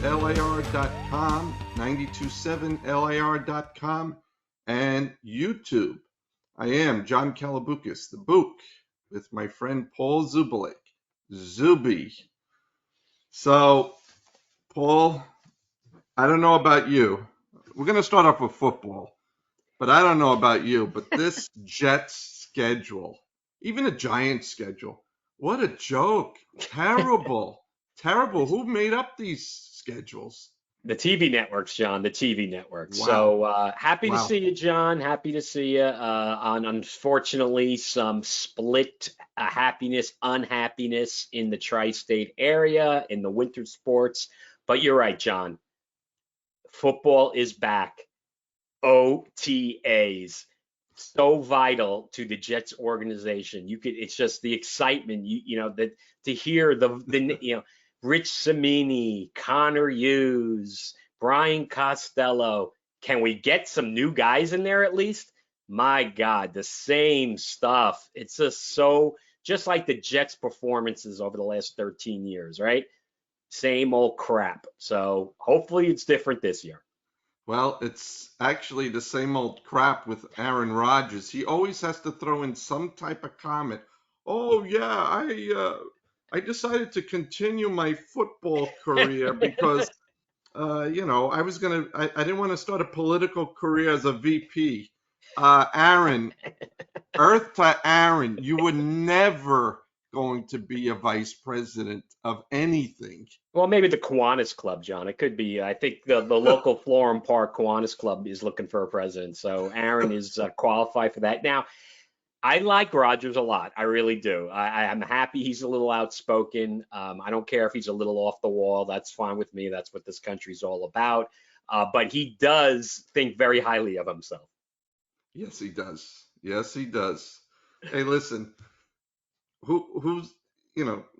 LIR.com, 927LIR.com, and YouTube. I am John Kalaboukas, the Bouk, with my friend Paul Zubulake, Zoobie. So, Paul, I don't know about you. We're going to start off with football, but I don't know about you. But this Jets schedule, even the Giants schedule, what a joke. Terrible. Terrible. Who made up these schedules? The TV networks, John, the TV networks. Wow. So happy to Wow. see you, John. Happy to see you on, unfortunately, some split happiness, unhappiness in the tri-state area, in the winter sports. But you're right, John. Football is back. OTAs. So vital to the Jets organization. It's just the excitement, that to hear the Rich Cimini, Connor Hughes, Brian Costello. Can we get some new guys in there at least? My God, the same stuff. It's just like the Jets performances over the last 13 years, right? Same old crap. So hopefully it's different this year. Well, it's actually the same old crap with Aaron Rodgers. He always has to throw in some type of comment. Oh yeah, I decided to continue my football career because I didn't want to start a political career as a VP. Aaron, Earth to Aaron, you were never going to be a vice president of anything. Well, maybe the Kiwanis Club, John. It could be. I think the local Florham Park Kiwanis Club is looking for a president. So Aaron is qualified for that. Now, I like Rodgers a lot. I really do. I'm happy he's a little outspoken. I don't care if he's a little off the wall. That's fine with me. That's what this country's all about. But he does think very highly of himself. Yes, he does. Yes, he does. Hey, listen, who's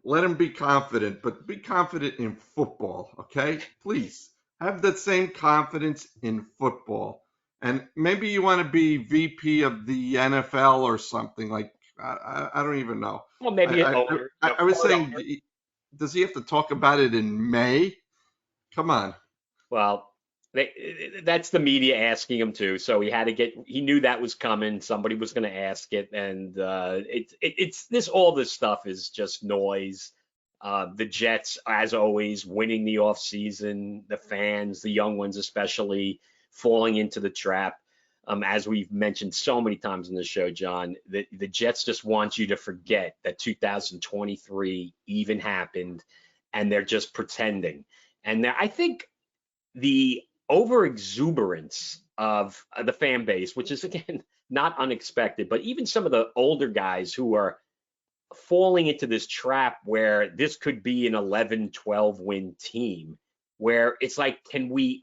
let him be confident, but be confident in football, okay? Please have that same confidence in football. And maybe you want to be VP of the NFL or something like. I don't even know. Well, maybe I was saying, does he have to talk about it in May? Come on. Well, that's the media asking him to, so he knew that was coming. Somebody was going to ask it, and all this stuff is just noise. The Jets, as always, winning the offseason, the fans, the young ones especially, falling into the trap. As we've mentioned so many times in the show, John, the Jets just want you to forget that 2023 even happened, and they're just pretending. And I think the overexuberance of the fan base, which is, again, not unexpected, but even some of the older guys who are falling into this trap where this could be an 11-12 win team, where it's like,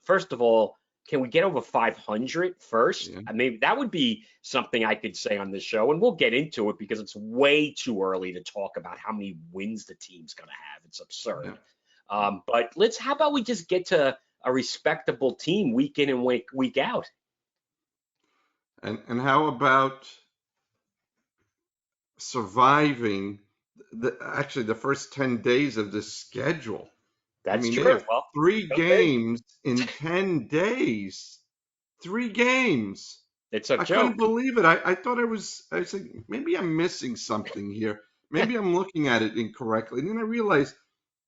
first of all, can we get over 500 first? Yeah. I mean, that would be something I could say on this show, and we'll get into it because it's way too early to talk about how many wins the team's going to have. It's absurd. Yeah. But how about we just get to a respectable team week in and week out? And how about surviving the first 10 days of the schedule? That's true. They have 3 games in 10 days. 3 games. It's a joke. I couldn't believe it. I thought I was like, maybe I'm missing something here. Maybe I'm looking at it incorrectly. And then I realized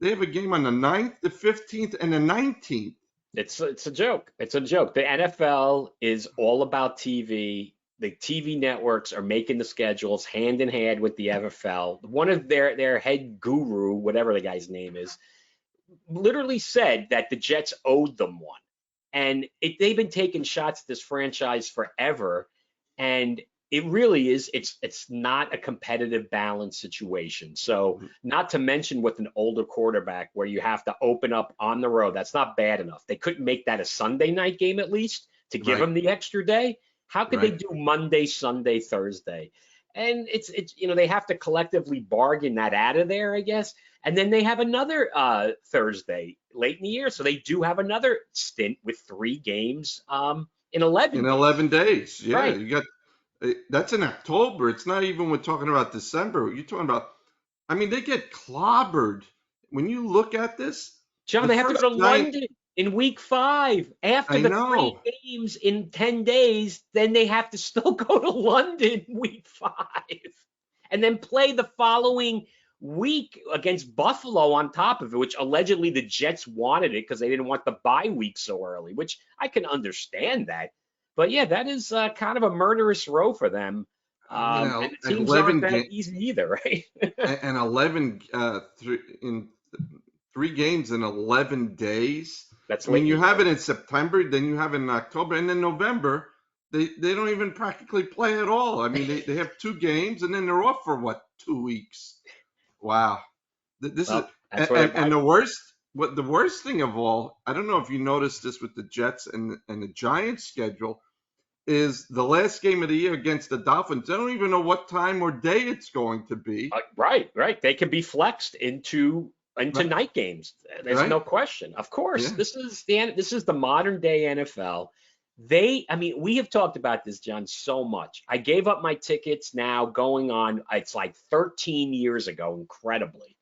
they have a game on the 9th, the 15th, and the 19th. It's a joke. It's a joke. The NFL is all about TV. The TV networks are making the schedules hand in hand with the NFL. One of their head guru, whatever the guy's name is, literally said that the Jets owed them one. And they've been taking shots at this franchise forever. And it really is, it's not a competitive balance situation. So not to mention with an older quarterback where you have to open up on the road, that's not bad enough. They couldn't make that a Sunday night game at least to give him the extra day. How could they do Monday, Sunday, Thursday? And it's they have to collectively bargain that out of there, I guess. And then they have another Thursday late in the year. So they do have another stint with 3 games in 11 days. 11 days. Yeah, right. You got that's in October. It's not even we're talking about December. You're talking about, they get clobbered. When you look at this, John, The they have to first go to Giant, London in week 5 after I the 3 know. games in 10 days. Then they have to still go to London week 5 and then play the following week against Buffalo on top of it, which allegedly the Jets wanted it because they didn't want the bye week so early, which I can understand that. But yeah, that is kind of a murderous row for them. I mean, And the teams aren't that easy either, right? and 11 in 3 games in 11 days. That's I mean, late in you the have year. it in September, then you have it in October, and then November. They don't even practically play at all. I mean, they have 2 games, and then they're off for what, 2 weeks? Wow. This is Well, that's where and I, the worst thing of all, I don't know if you noticed this with the Jets and the Giants schedule, is the last game of the year against the Dolphins. I don't even know what time or day it's going to be. right. They can be flexed into Right? night games. There's Right? no question. Of course, Yeah. this is the modern day NFL. I mean, we have talked about this, John, so much. I gave up my tickets now going on, it's like 13 years ago, incredibly.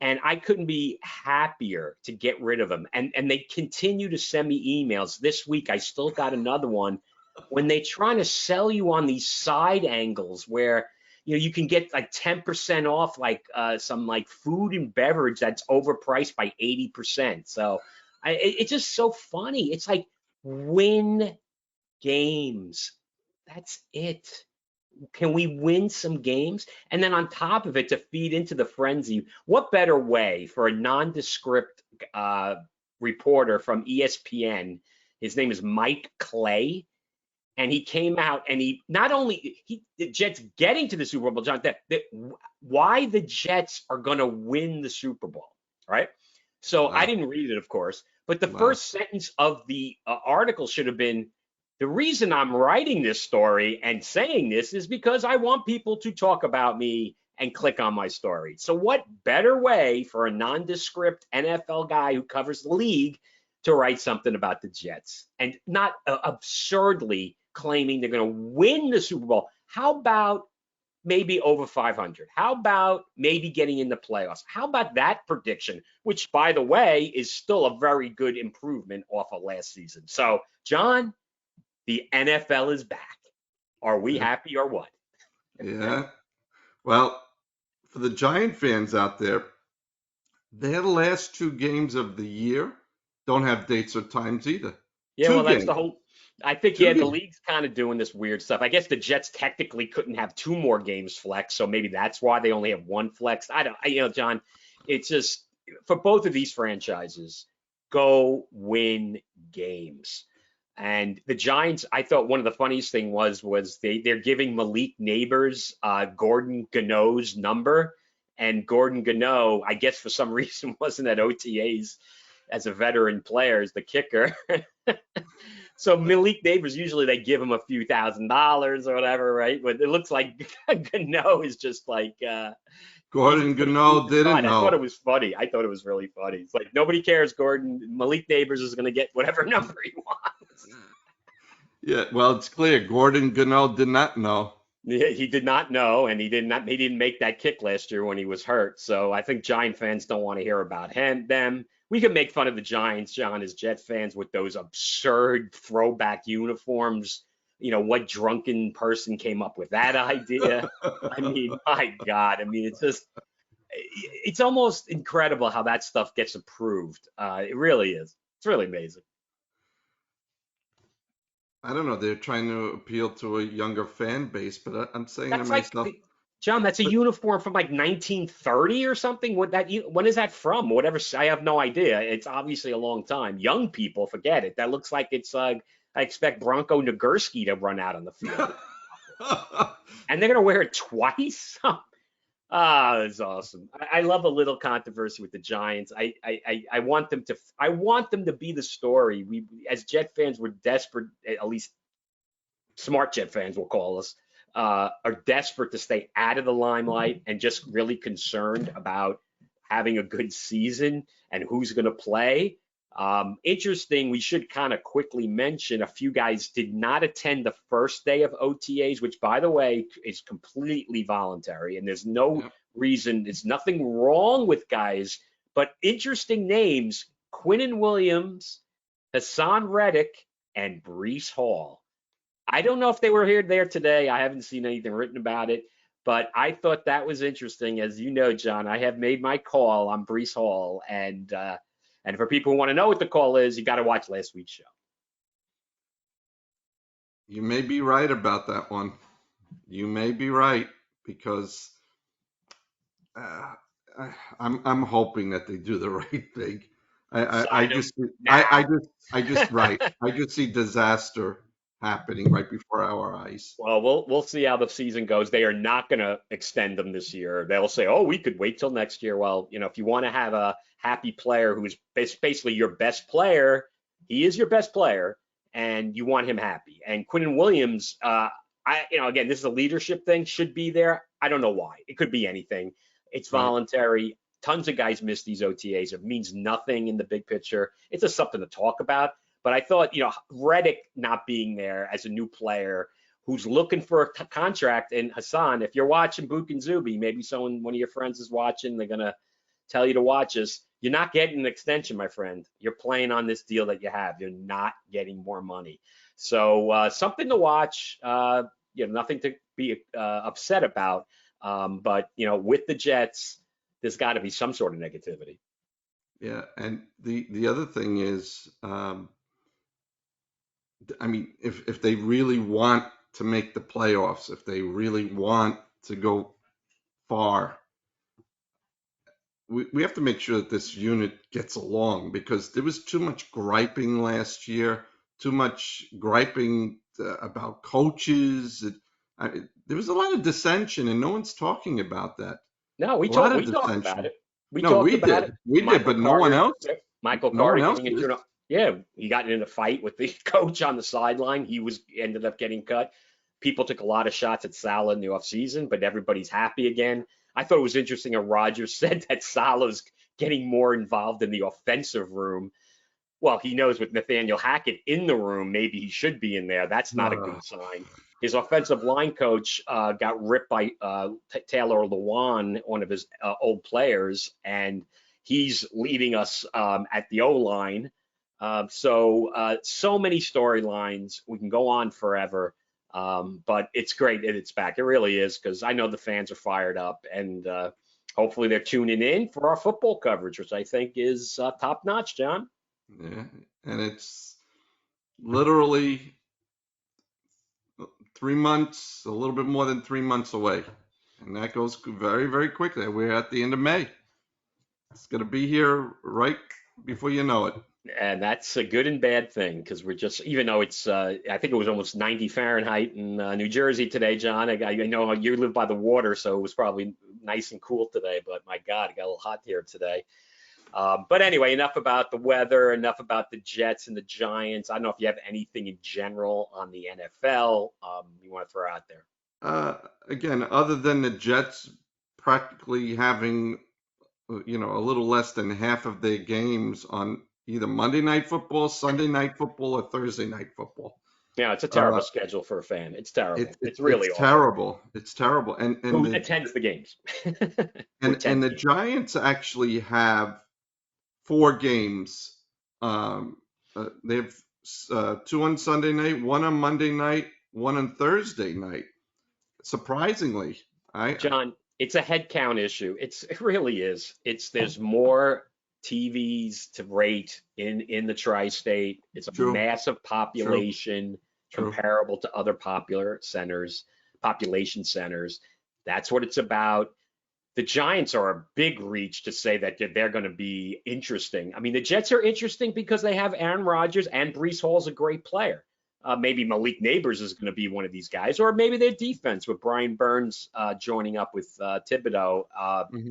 And I couldn't be happier to get rid of them. And they continue to send me emails. This week, I still got another one when they trying to sell you on these side angles where you can get like 10% off like some like food and beverage that's overpriced by 80%. So it's just so funny. It's like win games. That's it. Can we win some games? And then on top of it, to feed into the frenzy, what better way for a nondescript reporter from ESPN? His name is Mike Clay, and he came out and he not only the Jets getting to the Super Bowl, John, why the Jets are going to win the Super Bowl, right? So I Wow. didn't read it, of course, but the Wow. first sentence of the article should have been, the reason I'm writing this story and saying this is because I want people to talk about me and click on my story. So what better way for a nondescript NFL guy who covers the league to write something about the Jets and not absurdly claiming they're going to win the Super Bowl? How about maybe over 500? How about maybe getting in the playoffs? How about that prediction, which, by the way, is still a very good improvement off of last season? So, John, the NFL is back. Are we Yeah. happy or what? Yeah. Well, for the Giant fans out there, their last 2 games of the year don't have dates or times either. Yeah, Two well, that's the games. whole. I think, Two yeah, the games. league's kind of doing this weird stuff. I guess the Jets technically couldn't have 2 more games flexed, so maybe that's why they only have one flexed. I don't, John, it's just for both of these franchises, go win games. And the Giants, I thought one of the funniest thing was they're giving Malik Neighbors Gordon Gano's number, and Gordon Gano, I guess for some reason, wasn't at OTAs as a veteran player as the kicker. So Malik Neighbors, usually they give him a few $1,000s or whatever, right? But it looks like Gano is just like he's Gordon just going to move Gano didn't aside. I thought it know. was funny. I thought it was really funny. It's like nobody cares, Gordon. Malik Neighbors is going to get whatever number he wants. Yeah, well, it's clear Gordon Gano did not know. He did not know, and he didn't make that kick last year when he was hurt. So I think Giant fans don't want to hear about them. We can make fun of the Giants, John, as Jet fans with those absurd throwback uniforms. What drunken person came up with that idea? I mean, my God. I mean, it's almost incredible how that stuff gets approved. It really is. It's really amazing. I don't know. They're trying to appeal to a younger fan base, but I'm saying to That's like, myself, John, that's a but uniform from like 1930 or something. When is that from? Whatever. I have no idea. It's obviously a long time. Young people, forget it. That looks like it's I expect Bronco Nagurski to run out on the field. And they're gonna wear it twice. It's awesome. I love a little controversy with the Giants. I want them to be the story. We, as Jet fans, we're desperate. At least smart Jet fans will call us, are desperate to stay out of the limelight and just really concerned about having a good season and who's going to play. Interesting, we should kind of quickly mention a few guys did not attend the first day of OTAs, which, by the way, is completely voluntary. And there's no yeah, reason, there's nothing wrong with guys, But interesting names: Quinnen Williams, Hassan Reddick, and Breece Hall. I don't know if they were there today. I haven't seen anything written about it, but I thought that was interesting. As you know, John, I have made my call on Breece Hall, and for people who want to know what the call is, you got to watch last week's show. You may be right about that one. You may be right because uh, I'm hoping that they do the right thing. I Sign him just now. I just right. I just see disaster happening right before our eyes. Well, we'll see how the season goes. They are not going to extend them this year. They'll say, "Oh, we could wait till next year." Well, if you want to have a happy player who's basically your best player, he is your best player, and you want him happy. And Quinnen Williams, again, this is a leadership thing. Should be there. I don't know why. It could be anything. It's Right. voluntary. Tons of guys miss these OTAs. It means nothing in the big picture. It's just something to talk about. But I thought, Reddick not being there as a new player who's looking for a contract, and Hassan, if you're watching Bouk and Zoobie, maybe one of your friends is watching, they're gonna tell you to watch us. You're not getting an extension, my friend. You're playing on this deal that you have. You're not getting more money. So something to watch. Nothing to be upset about. But with the Jets, there's got to be some sort of negativity. Yeah, and the other thing is, I mean, if they really want to make the playoffs, if they really want to go far, we have to make sure that this unit gets along because there was too much griping last year, too much griping about coaches. There was a lot of dissension, and no one's talking about that. No, we A lot talked. of We talked about dissension. it. We No, talked about it. we did, Michael but no one Carter. else. Michael No one Carter else getting did. into yeah, he got in a fight with the coach on the sideline. Ended up getting cut. People took a lot of shots at Salah in the offseason, but everybody's happy again. I thought it was interesting that Rodgers said that Salah's getting more involved in the offensive room. Well, he knows with Nathaniel Hackett in the room, maybe he should be in there. That's not a Uh, good sign. His offensive line coach got ripped by Taylor Lewan, one of his old players, and he's leading us at the O line. So many storylines. We can go on forever, but it's great that it's back. It really is because I know the fans are fired up, and hopefully they're tuning in for our football coverage, which I think is top notch, John. yeah, and it's literally 3 months, a little bit more than 3 months away, and that goes very, very quickly. We're at the end of May. It's going to be here right before you know it. And that's a good and bad thing because we're just, even though it's, I think it was almost 90 Fahrenheit in New Jersey today, John. I know you live by the water, so it was probably nice and cool today, but my God, it got a little hot here today. But anyway, enough about the weather, enough about the Jets and the Giants. I don't know if you have anything in general on the NFL you want to throw out there. Again, other than the Jets practically having, a little less than half of their games on either Monday Night Football, Sunday Night Football, or Thursday Night Football. Yeah, it's a terrible schedule for a fan. It's terrible. It's really It's awful. terrible. It's terrible. Who attends the games? Who And attends the the games? Giants actually have 4 games. They have two on Sunday night, one on Monday night, one on Thursday night. Surprisingly, I John, it's a head count issue. It really is. There's more TVs to rate in the tri-state. It's a true, massive true, population true. comparable to other population centers. That's what it's about. The Giants are a big reach to say that they're going to be interesting. I mean, the Jets are interesting because they have Aaron Rodgers and Breece Hall's a great player. Maybe Malik Neighbors is going to be one of these guys, or maybe their defense with Brian Burns joining up with Thibodeau. Hmm.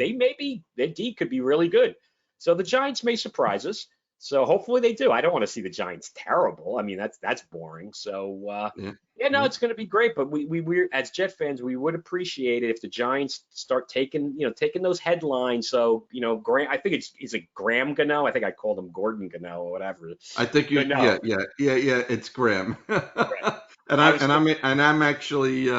Their D could be really good. So the Giants may surprise us. So hopefully they do. I don't want to see the Giants terrible. I mean, that's boring. So Yeah, yeah, no, yeah. it's going to be great. But we as Jet fans, we would appreciate it if the Giants start taking those headlines. So Graham, I think is it Graham Gano? I think I called him Gordon Gano or whatever. I think you. Gano. Yeah. It's Graham. Right. and I I was and I'm actually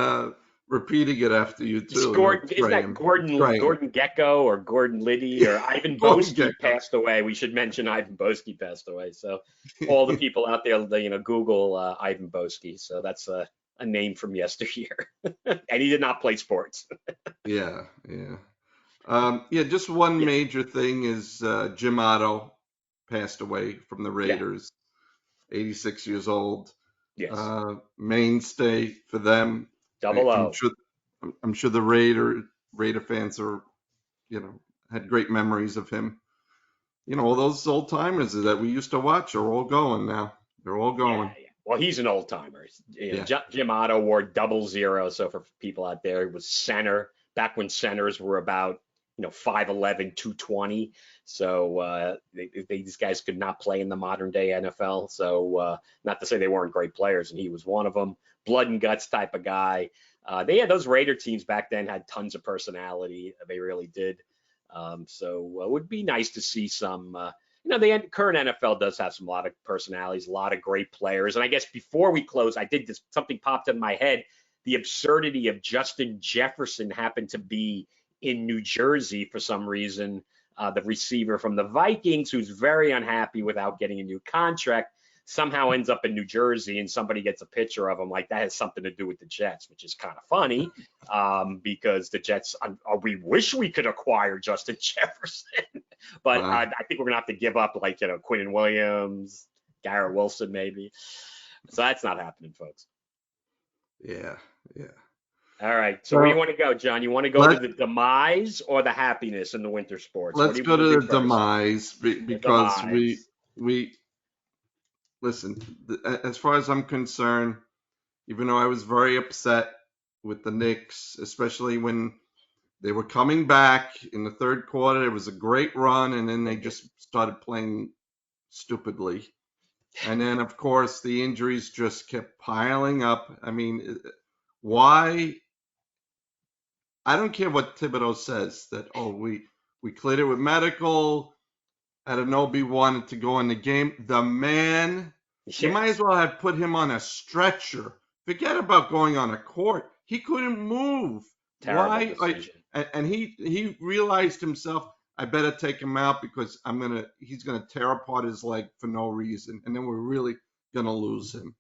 repeating it after you It's too. Gordon, isn't that Graham. Gordon Gecko or Gordon Liddy or Ivan Gordon Boesky Gecko. passed away? We should mention Ivan Boesky passed away. So all the people out there, Google Ivan Boesky. So that's a name from yesteryear, and he did not play sports. Yeah, yeah. Yeah, just one Yeah, major thing is Jim Otto passed away from the yeah, Raiders, 86 years old. yes, Mainstay for them. double I'm O. sure I'm sure the Raider fans are, had great memories of him. All those old timers that we used to watch are all going now. They're all Yeah, going. yeah. Well, he's an old timer. Yeah. Jim Otto wore 00. So for people out there, it was center back when centers were about 5'11", 220. So these guys could not play in the modern day NFL. So not to say they weren't great players, and he was one of them. Blood and guts type of guy. They had those Raider teams back then had tons of personality. They really did. So it would be nice to see some. The current NFL does have a lot of personalities, a lot of great players. And I guess before we close, something popped in my head. The absurdity of Justin Jefferson happened to be in New Jersey for some reason. The receiver from the Vikings, who's very unhappy without getting a new contract, somehow ends up in New Jersey, and somebody gets a picture of him like that has something to do with the Jets, which is kind of funny because the Jets, we wish we could acquire Justin Jefferson, but I think we're going to have to give up Quinnen Williams, Garrett Wilson maybe. So that's not happening, folks. Yeah, yeah. All right. So where do you want to go, John? You want to go to the demise or the happiness in the winter sports? Let's go to the demise because demise. we listen. As far as I'm concerned, even though I was very upset with the Knicks, especially when they were coming back in the third quarter, it was a great run, and then they just started playing stupidly. And then, of course, the injuries just kept piling up. I mean, why? I don't care what Thibodeau says that, we cleared it with medical. Anunoby wanted to go in the game. The man, you might as well have put him on a stretcher. Forget about going on a court. He couldn't move. Terrible decision. And he realized himself, I better take him out because he's gonna tear apart his leg for no reason, and then we're really gonna lose him.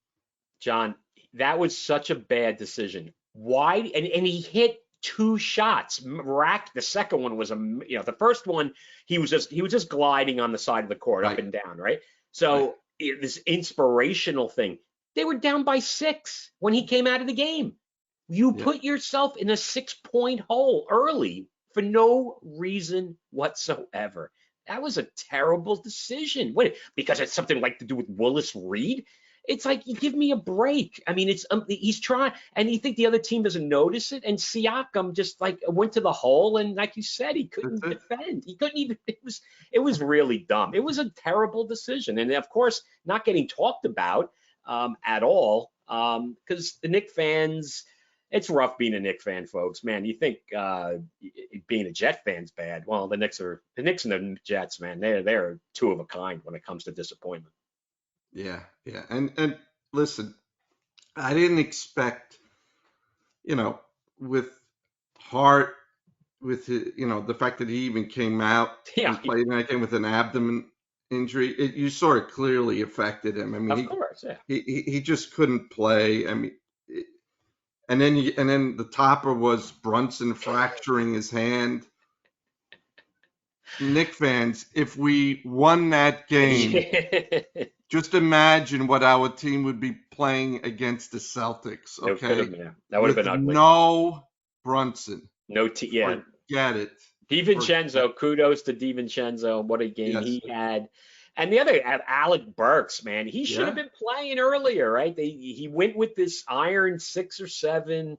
John, that was such a bad decision. Why? And he hit two shots. The second one was the first one he was just gliding on the side of the court up and down, right? So this inspirational thing. They were down by 6 when he came out of the game. You put yourself in a 6-point hole early for no reason whatsoever. That was a terrible decision. Because it's something to do with Willis Reed? It's like, you give me a break. I mean, he's trying, and you think the other team doesn't notice it? And Siakam just went to the hole, and like you said, he couldn't defend. He couldn't even. It was really dumb. It was a terrible decision, and of course, not getting talked about at all. Because the Knicks fans, it's rough being a Knicks fan, folks. Man, you think being a Jet fan's bad? Well, the Knicks and the Jets, man, they're two of a kind when it comes to disappointment. Yeah, yeah. And listen, I didn't expect, with Hart, with the fact that he even came out and played that game with an abdomen injury, you saw it clearly affected him. I mean, of course, yeah. He just couldn't play. I mean, and then the topper was Brunson fracturing his hand. Knicks fans, if we won that game, just imagine what our team would be playing against the Celtics. Okay, that would have been ugly. No Brunson. No yeah. Forget it. DiVincenzo, kudos to DiVincenzo. What a game he had. And the other, Alec Burks, man, he should have been playing earlier, right? He went with this iron 6 or 7.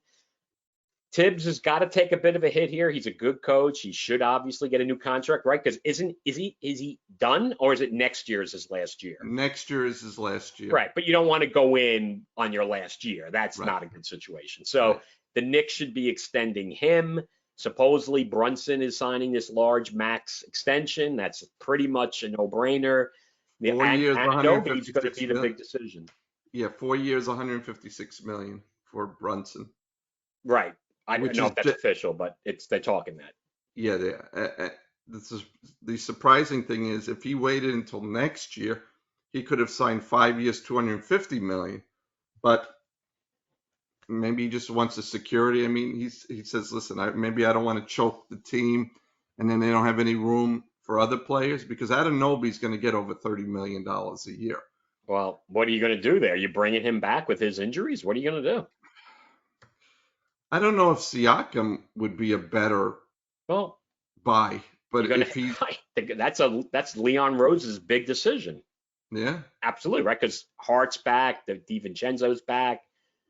Tibbs has got to take a bit of a hit here. He's a good coach. He should obviously get a new contract, right? Because is he done, or is it next year is his last year? Next year is his last year. Right, but you don't want to go in on your last year. That's not a good situation. So the Knicks should be extending him. Supposedly Brunson is signing this large max extension. That's pretty much a no-brainer. 4 years, Nobody's going to be the big decision. Yeah, 4 years, $156 million for Brunson. Right. I don't which know is if that's official, but they're talking that. yeah. This is the surprising thing is if he waited until next year, he could have signed 5 years, 250 million. But maybe he just wants the security. I mean, he says, listen, maybe I don't want to choke the team, and then they don't have any room for other players because Anunoby's going to get over $30 million a year. Well, what are you going to do there? You bringing him back with his injuries? What are you going to do? I don't know if Siakam would be a better Well, buy, you're but going if he, to. That's Leon Rose's big decision. yeah, Absolutely, right? Because Hart's back, the DiVincenzo's back,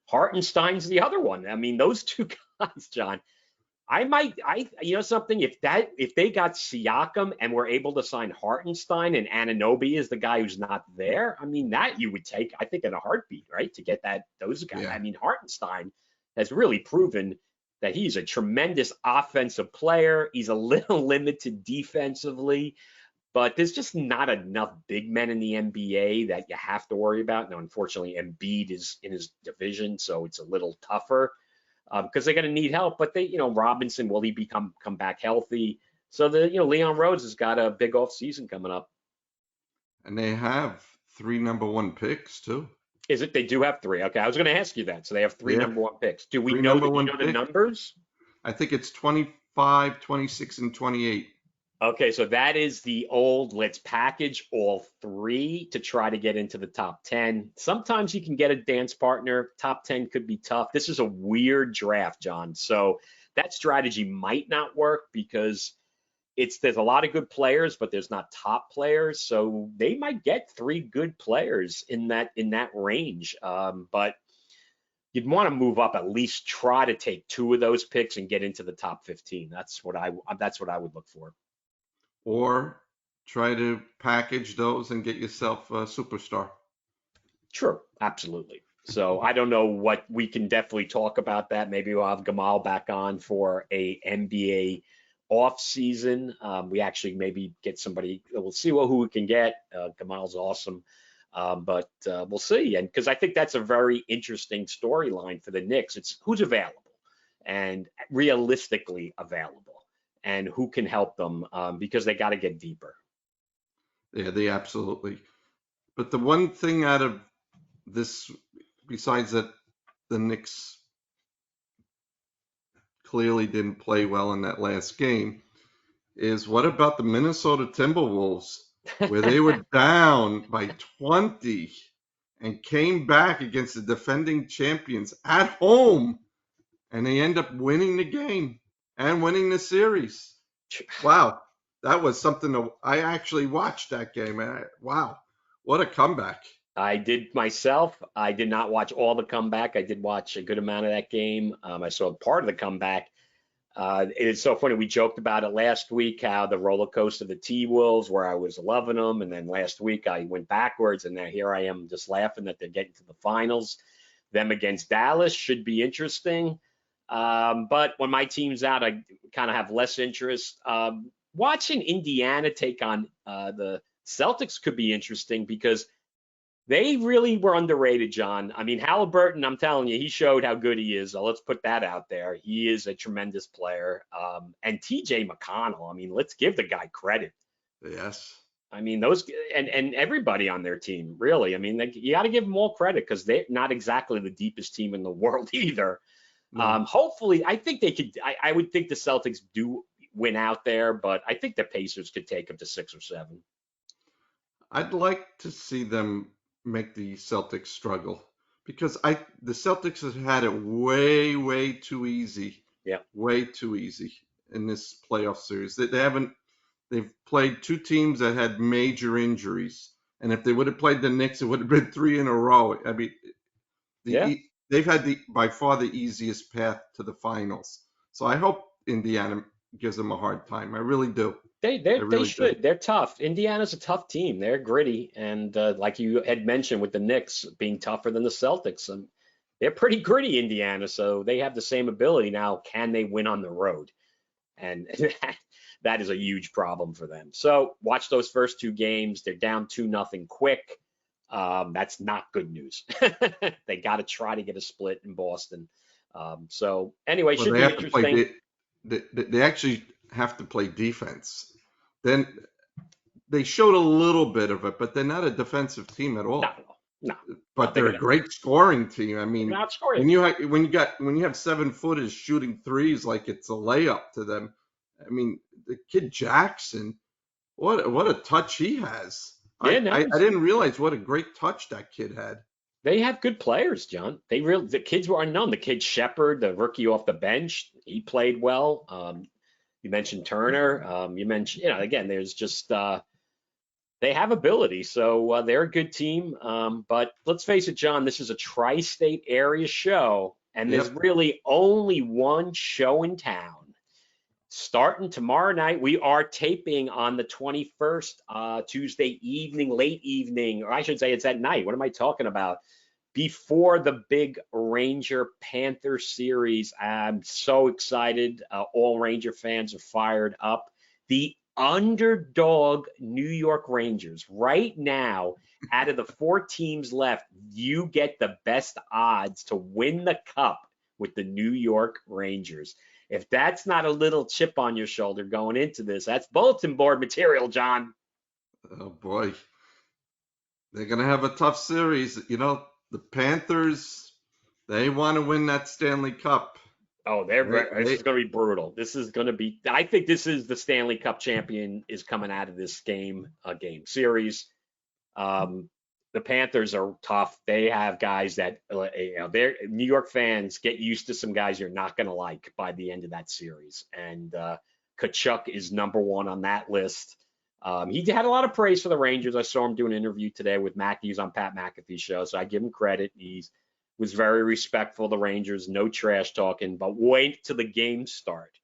Hartenstein's the other one. I mean, those two guys, John. You know something? If they got Siakam and were able to sign Hartenstein and Anunoby is the guy who's not there, I mean, that you would take, I think, in a heartbeat, right? To get those guys. yeah. I mean, Hartenstein has really proven that he's a tremendous offensive player. He's a little limited defensively. But there's just not enough big men in the NBA that you have to worry about. Now, unfortunately, Embiid is in his division, so it's a little tougher because they're going to need help. But Robinson, will he come back healthy? So Leon Rose has got a big off season coming up. And they have 3 number 1 picks too. Is it? They do have 3. Okay, I was going to ask you that. So they have 3 Yeah, number 1 picks. Do we 3 know number that you 1 know the pick. numbers? I think it's 25, 26, and 28. Okay, so that is the old let's package all 3 to try to get into the top 10. Sometimes you can get a dance partner. Top 10 could be tough. This is a weird draft, John. So that strategy might not work because there's a lot of good players, but there's not top players. So they might get 3 good players in that range. But you'd want to move up, at least try to take 2 of those picks and get into the top 15. That's what I would look for. Or try to package those and get yourself a superstar. Sure, absolutely. So I don't know what we can definitely talk about that. Maybe we'll have Gamal back on for a NBA off season. We actually maybe get somebody. We'll see who we can get. Gamal's awesome, but we'll see. And because I think that's a very interesting storyline for the Knicks. It's who's available and realistically available, and who can help them because they got to get deeper. Yeah, they absolutely. But the one thing out of this, besides that the Knicks clearly didn't play well in that last game, is what about the Minnesota Timberwolves, where they were down by 20 and came back against the defending champions at home, and they end up winning the game and winning the series. Wow, that was something I actually watched that game. And wow, what a comeback. I did myself. I did not watch all the comeback. I did watch a good amount of that game. I saw part of the comeback. It is so funny. We joked about it last week, how the roller coaster of the T-Wolves, where I was loving them. And then last week I went backwards, and now here I am just laughing that they're getting to the finals. Them against Dallas should be interesting. But when my team's out, I kind of have less interest. Watching Indiana take on the Celtics could be interesting because they really were underrated, John. I mean, Halliburton, I'm telling you, he showed how good he is. So let's put that out there. He is a tremendous player. And TJ McConnell, I mean, let's give the guy credit. Yes. I mean, those and everybody on their team, really. I mean, you got to give them all credit because they're not exactly the deepest team in the world either. No. Hopefully, I think they could. I would think the Celtics do win out there, but I think the Pacers could take them to 6 or 7. I'd like to see them make the Celtics struggle because the Celtics have had it way too easy. Yeah. Way too easy in this playoff series. They've played 2 teams that had major injuries, and if they would have played the Knicks, it would have been 3 in a row. I mean, they've had by far the easiest path to the finals. So I hope Indiana gives them a hard time. I really do. They really should. do. They're tough. Indiana's a tough team. They're gritty, and like you had mentioned with the Knicks being tougher than the Celtics, and they're pretty gritty, Indiana. So they have the same ability. Now, can they win on the road? And that is a huge problem for them. So watch those first 2 games. They're down 2-0 quick. That's not good news. They got to try to get a split in Boston. So anyway, Well, should they be have to play. interesting. They actually have to play defense. Then they showed a little bit of it, but they're not a defensive team at No, all. no, no. But they're a great scoring team. I They're mean, gonna outscore you. when you have 7-footers shooting threes like it's a layup to them. I mean, the kid Jackson, what a touch he has. Yeah, I didn't realize what a great touch that kid had. they have good players, John. The kids were unknown. The kid Shepard, the rookie off the bench, he played well. You mentioned Turner. You mentioned, again, there's just they have ability, so they're a good team. But let's face it, John, this is a tri-state area show, and there's Yep. really only one show in town. Starting tomorrow night, we are taping on the 21st, Tuesday evening, late evening, or I should say it's at night. What am I talking about? Before the big Ranger Panther series. I'm so excited. All Ranger fans are fired up. The underdog New York Rangers, right now, out of the 4 teams left, you get the best odds to win the cup with the New York Rangers. If that's not a little chip on your shoulder going into this, that's bulletin board material, John. Oh boy, they're gonna have a tough series. The Panthers, they want to win that Stanley Cup. Oh, this is going to be brutal. This is going to be. I think this is the Stanley Cup champion is coming out of this game series. The Panthers are tough. They have guys that they're New York fans get used to some guys you're not going to like by the end of that series. And Kachuk is #1 on that list. He had a lot of praise for the Rangers. I saw him do an interview today with Matthews on Pat McAfee's show, so I give him credit. He was very respectful of the Rangers, no trash talking, but wait till the games start.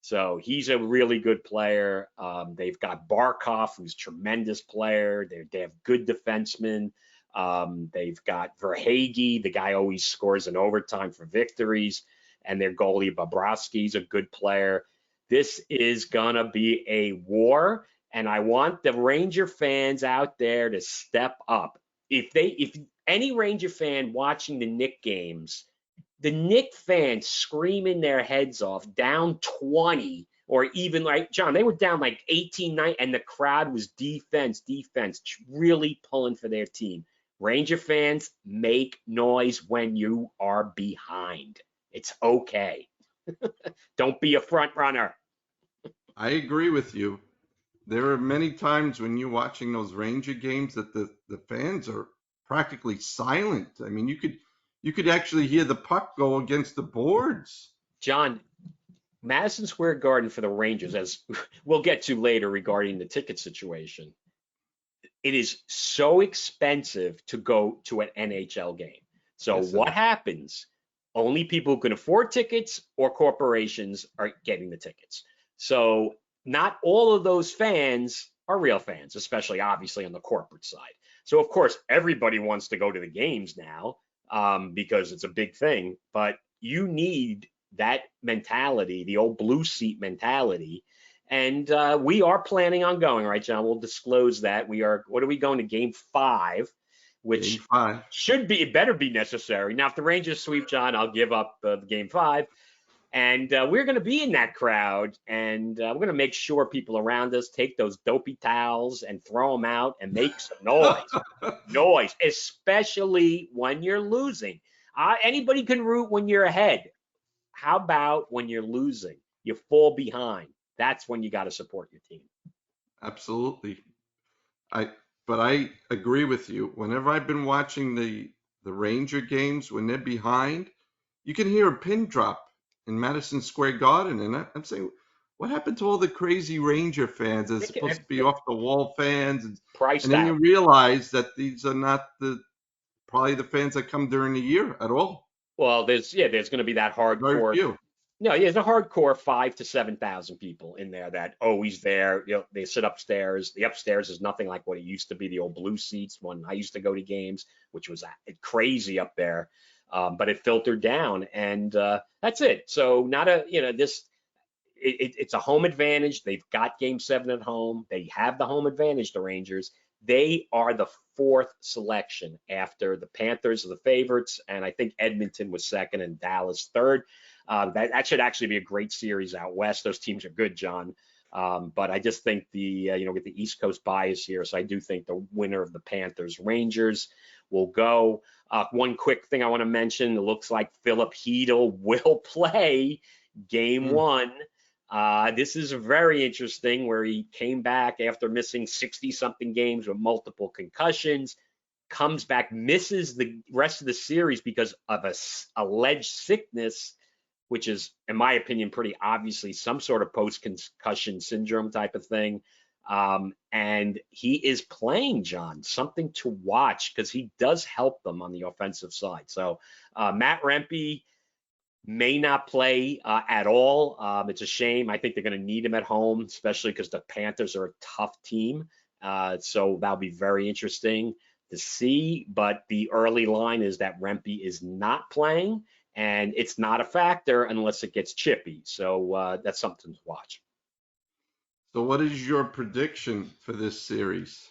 So he's a really good player. They've got Barkov, who's a tremendous player. They have good defensemen. They've got Verhage, the guy always scores in overtime for victories, and their goalie Bobrovsky's a good player. This is gonna be a war, and I want the Ranger fans out there to step up. If any Ranger fan watching the Knick games, the Knick fans screaming their heads off, down 20, or even like, John, they were down like 18, 9, and the crowd was defense, really pulling for their team. Ranger fans, make noise when you are behind. It's okay. Don't be a front runner. I agree with you. There are many times when you're watching those Ranger games that the fans are practically silent. I mean, you could actually hear the puck go against the boards. John, Madison Square Garden for the Rangers, as we'll get to later regarding the ticket situation, it is so expensive to go to an NHL game. So Yes, what happens? Only people who can afford tickets or corporations are getting the tickets. So not all of those fans are real fans, especially obviously on the corporate side. So of course, everybody wants to go to the games now because it's a big thing, but you need that mentality, the old blue seat mentality. And we are planning on going, right, John? We'll disclose that. What are we going to game 5, which Game 5. it better be necessary. Now, if the Rangers sweep, John, I'll give up the game 5. And we're going to be in that crowd, and we're going to make sure people around us take those dopey towels and throw them out and make some noise, especially when you're losing. Anybody can root when you're ahead. How about when you're losing? You fall behind. That's when you got to support your team. Absolutely. But I agree with you. Whenever I've been watching the Ranger games, when they're behind, you can hear a pin drop in Madison Square Garden, and I'm saying, what happened to all the crazy Ranger fans as supposed to be off the wall fans? And then you realize that these are not probably the fans that come during the year at all. Well, there's going to be that hardcore. Very few. No, yeah, there's a hardcore 5,000 to 7,000 people in there that always there. They sit upstairs. The upstairs is nothing like what it used to be. The old blue seats when I used to go to games, which was crazy up there. But it filtered down, and that's it. So not it's a home advantage. They've got Game 7 at home. They have the home advantage, the Rangers. They are the fourth selection after the Panthers are the favorites, and I think Edmonton was second and Dallas third. That should actually be a great series out west. Those teams are good, John. But I just think with the East Coast bias here, so I do think the winner of the Panthers Rangers will go. One quick thing I want to mention: it looks like Philip Hedel will play Game 1. This is very interesting, where he came back after missing 60-something games with multiple concussions, comes back, misses the rest of the series because of a alleged sickness, which is, in my opinion, pretty obviously some sort of post-concussion syndrome type of thing. And he is playing, John, something to watch, because he does help them on the offensive side. So Matt Rempe may not play at all. It's a shame. I think they're going to need him at home, especially because the Panthers are a tough team. So that'll be very interesting to see. But the early line is that Rempe is not playing, and it's not a factor unless it gets chippy. So that's something to watch. So what is your prediction for this series?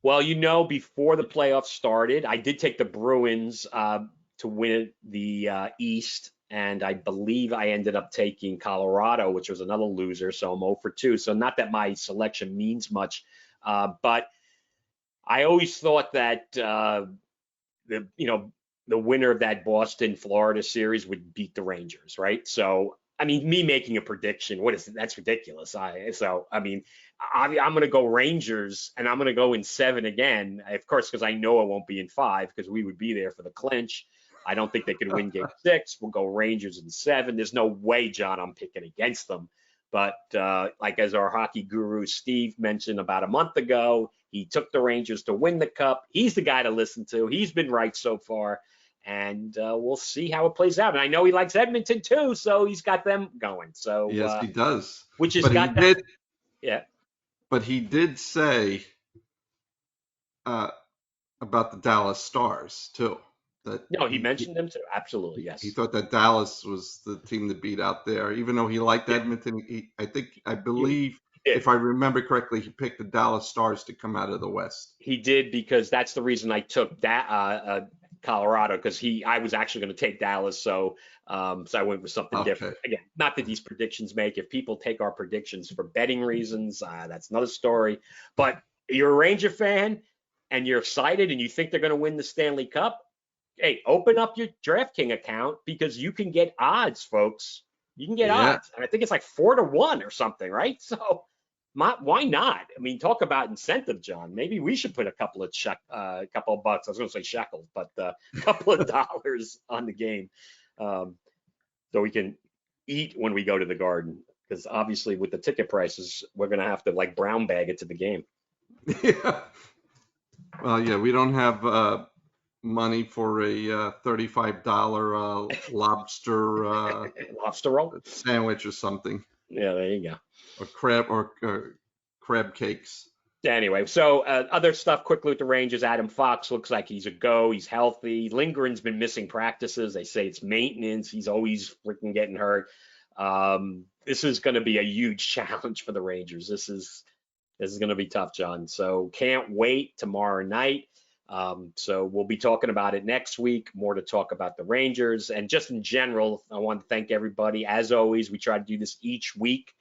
Well, before the playoffs started, I did take the Bruins to win the East, and I believe I ended up taking Colorado, which was another loser, so I'm 0 for 2. So not that my selection means much, but I always thought that the winner of that Boston-Florida series would beat the Rangers, right? So, I mean, me making a prediction, that's ridiculous. I'm going to go Rangers, and I'm going to go in 7 again, of course, because I know it won't be in 5, because we would be there for the clinch. I don't think they could win Game 6. We'll go Rangers in 7. There's no way, John, I'm picking against them. But like as our hockey guru Steve mentioned about a month ago, he took the Rangers to win the Cup. He's the guy to listen to. He's been right so far. And we'll see how it plays out. And I know he likes Edmonton too, so he's got them going. So yes, he does. Which has but got he them. did, Yeah. But he did say about the Dallas Stars too. No, he mentioned them too. Absolutely, yes. He thought that Dallas was the team to beat out there, even though he liked Edmonton. I believe, if I remember correctly, he picked the Dallas Stars to come out of the West. He did, because that's the reason I took that Colorado, because I was actually going to take Dallas, so I went with something different. Again, not that these predictions make. If people take our predictions for betting reasons, that's another story. But you're a Ranger fan and you're excited and you think they're going to win the Stanley Cup. Hey, open up your DraftKings account, because you can get odds, folks. You can get odds. And I think it's like 4-1 or something, right? So why not? I mean, talk about incentive, John. Maybe we should put a couple of bucks. I was going to say shekels, but a couple of dollars on the game, so we can eat when we go to the Garden. Because obviously, with the ticket prices, we're going to have to brown bag it to the game. Yeah. Well, yeah, we don't have money for a $35 lobster roll sandwich or something. Yeah, there you go. Or crab cakes. Anyway, so other stuff quickly with the Rangers. Adam Fox looks like he's a go. He's healthy. Lindgren's been missing practices. They say it's maintenance. He's always freaking getting hurt. This is going to be a huge challenge for the Rangers. This is going to be tough, John. So can't wait tomorrow night. So we'll be talking about it next week. More to talk about the Rangers. And just in general, I want to thank everybody. As always, we try to do this each week,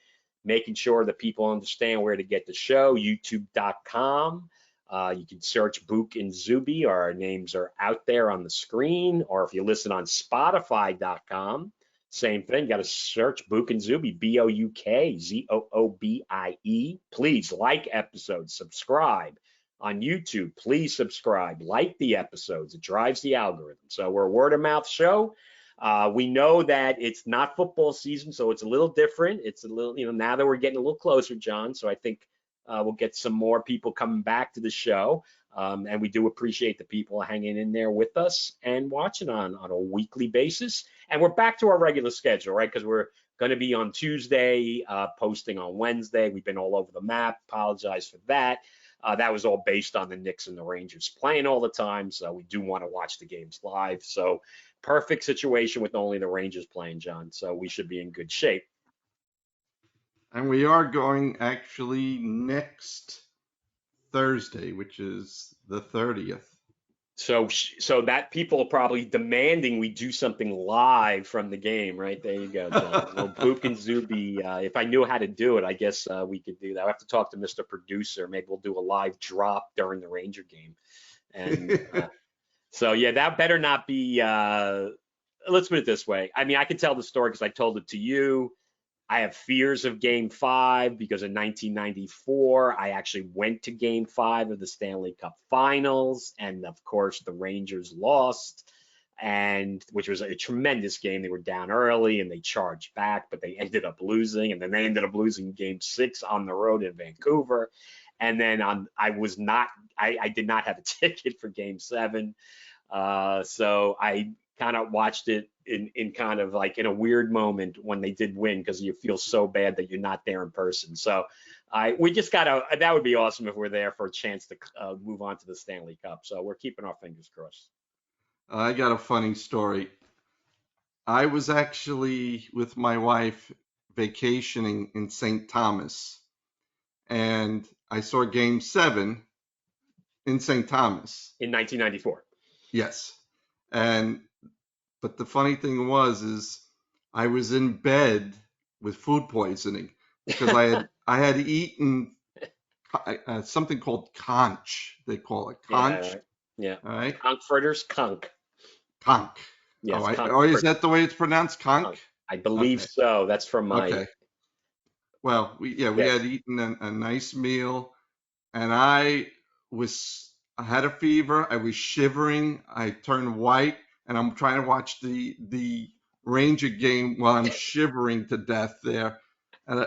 making sure that people understand where to get the show. YouTube.com. You can search Bouk and Zoobie. Our names are out there on the screen. Or if you listen on Spotify.com, same thing. You got to search Bouk and Zoobie, BOUKZOOBIE. Please like episodes, subscribe. On YouTube, please subscribe, like the episodes. It drives the algorithm. So we're a word of mouth show. We know that it's not football season, so it's a little different. It's a little, now that we're getting a little closer, John. So I think we'll get some more people coming back to the show. And we do appreciate the people hanging in there with us and watching on a weekly basis. And we're back to our regular schedule, right? Because we're going to be on Tuesday, posting on Wednesday. We've been all over the map. Apologize for that. That was all based on the Knicks and the Rangers playing all the time. So we do want to watch the games live. So perfect situation with only the Rangers playing, John. So we should be in good shape. And we are going actually next Thursday, which is the 30th. So that people are probably demanding we do something live from the game, right? There you go, John. Well, Bouk and Zoobie, if I knew how to do it, I guess we could do that. I have to talk to Mr. Producer. Maybe we'll do a live drop during the Ranger game. And so, yeah, that better not be, let's put it this way. I mean, I can tell the story because I told it to you. I have fears of Game 5 because in 1994, I actually went to Game 5 of the Stanley Cup Finals, and of course, the Rangers lost, and which was a tremendous game. They were down early and they charged back, but they ended up losing, and then they ended up losing Game 6 on the road in Vancouver. And then I did not have a ticket for Game 7, so I kind of watched it in kind of like in a weird moment when they did win because you feel so bad that you're not there in person. So we just gotta, that would be awesome if we're there for a chance to move on to the Stanley Cup. So we're keeping our fingers crossed. I got a funny story. I was actually with my wife vacationing in St. Thomas, and I saw Game 7 in St. Thomas. In 1994. Yes. But the funny thing is I was in bed with food poisoning because I had eaten something called conch. They call it conch. Yeah. All right. Conch fritters, conch. Conch. Yes. Or is that the way it's pronounced? Conch? I believe so. That's from my. Okay. Well, we had eaten a nice meal, and I had a fever. I was shivering. I turned white, and I'm trying to watch the Ranger game while I'm shivering to death there. And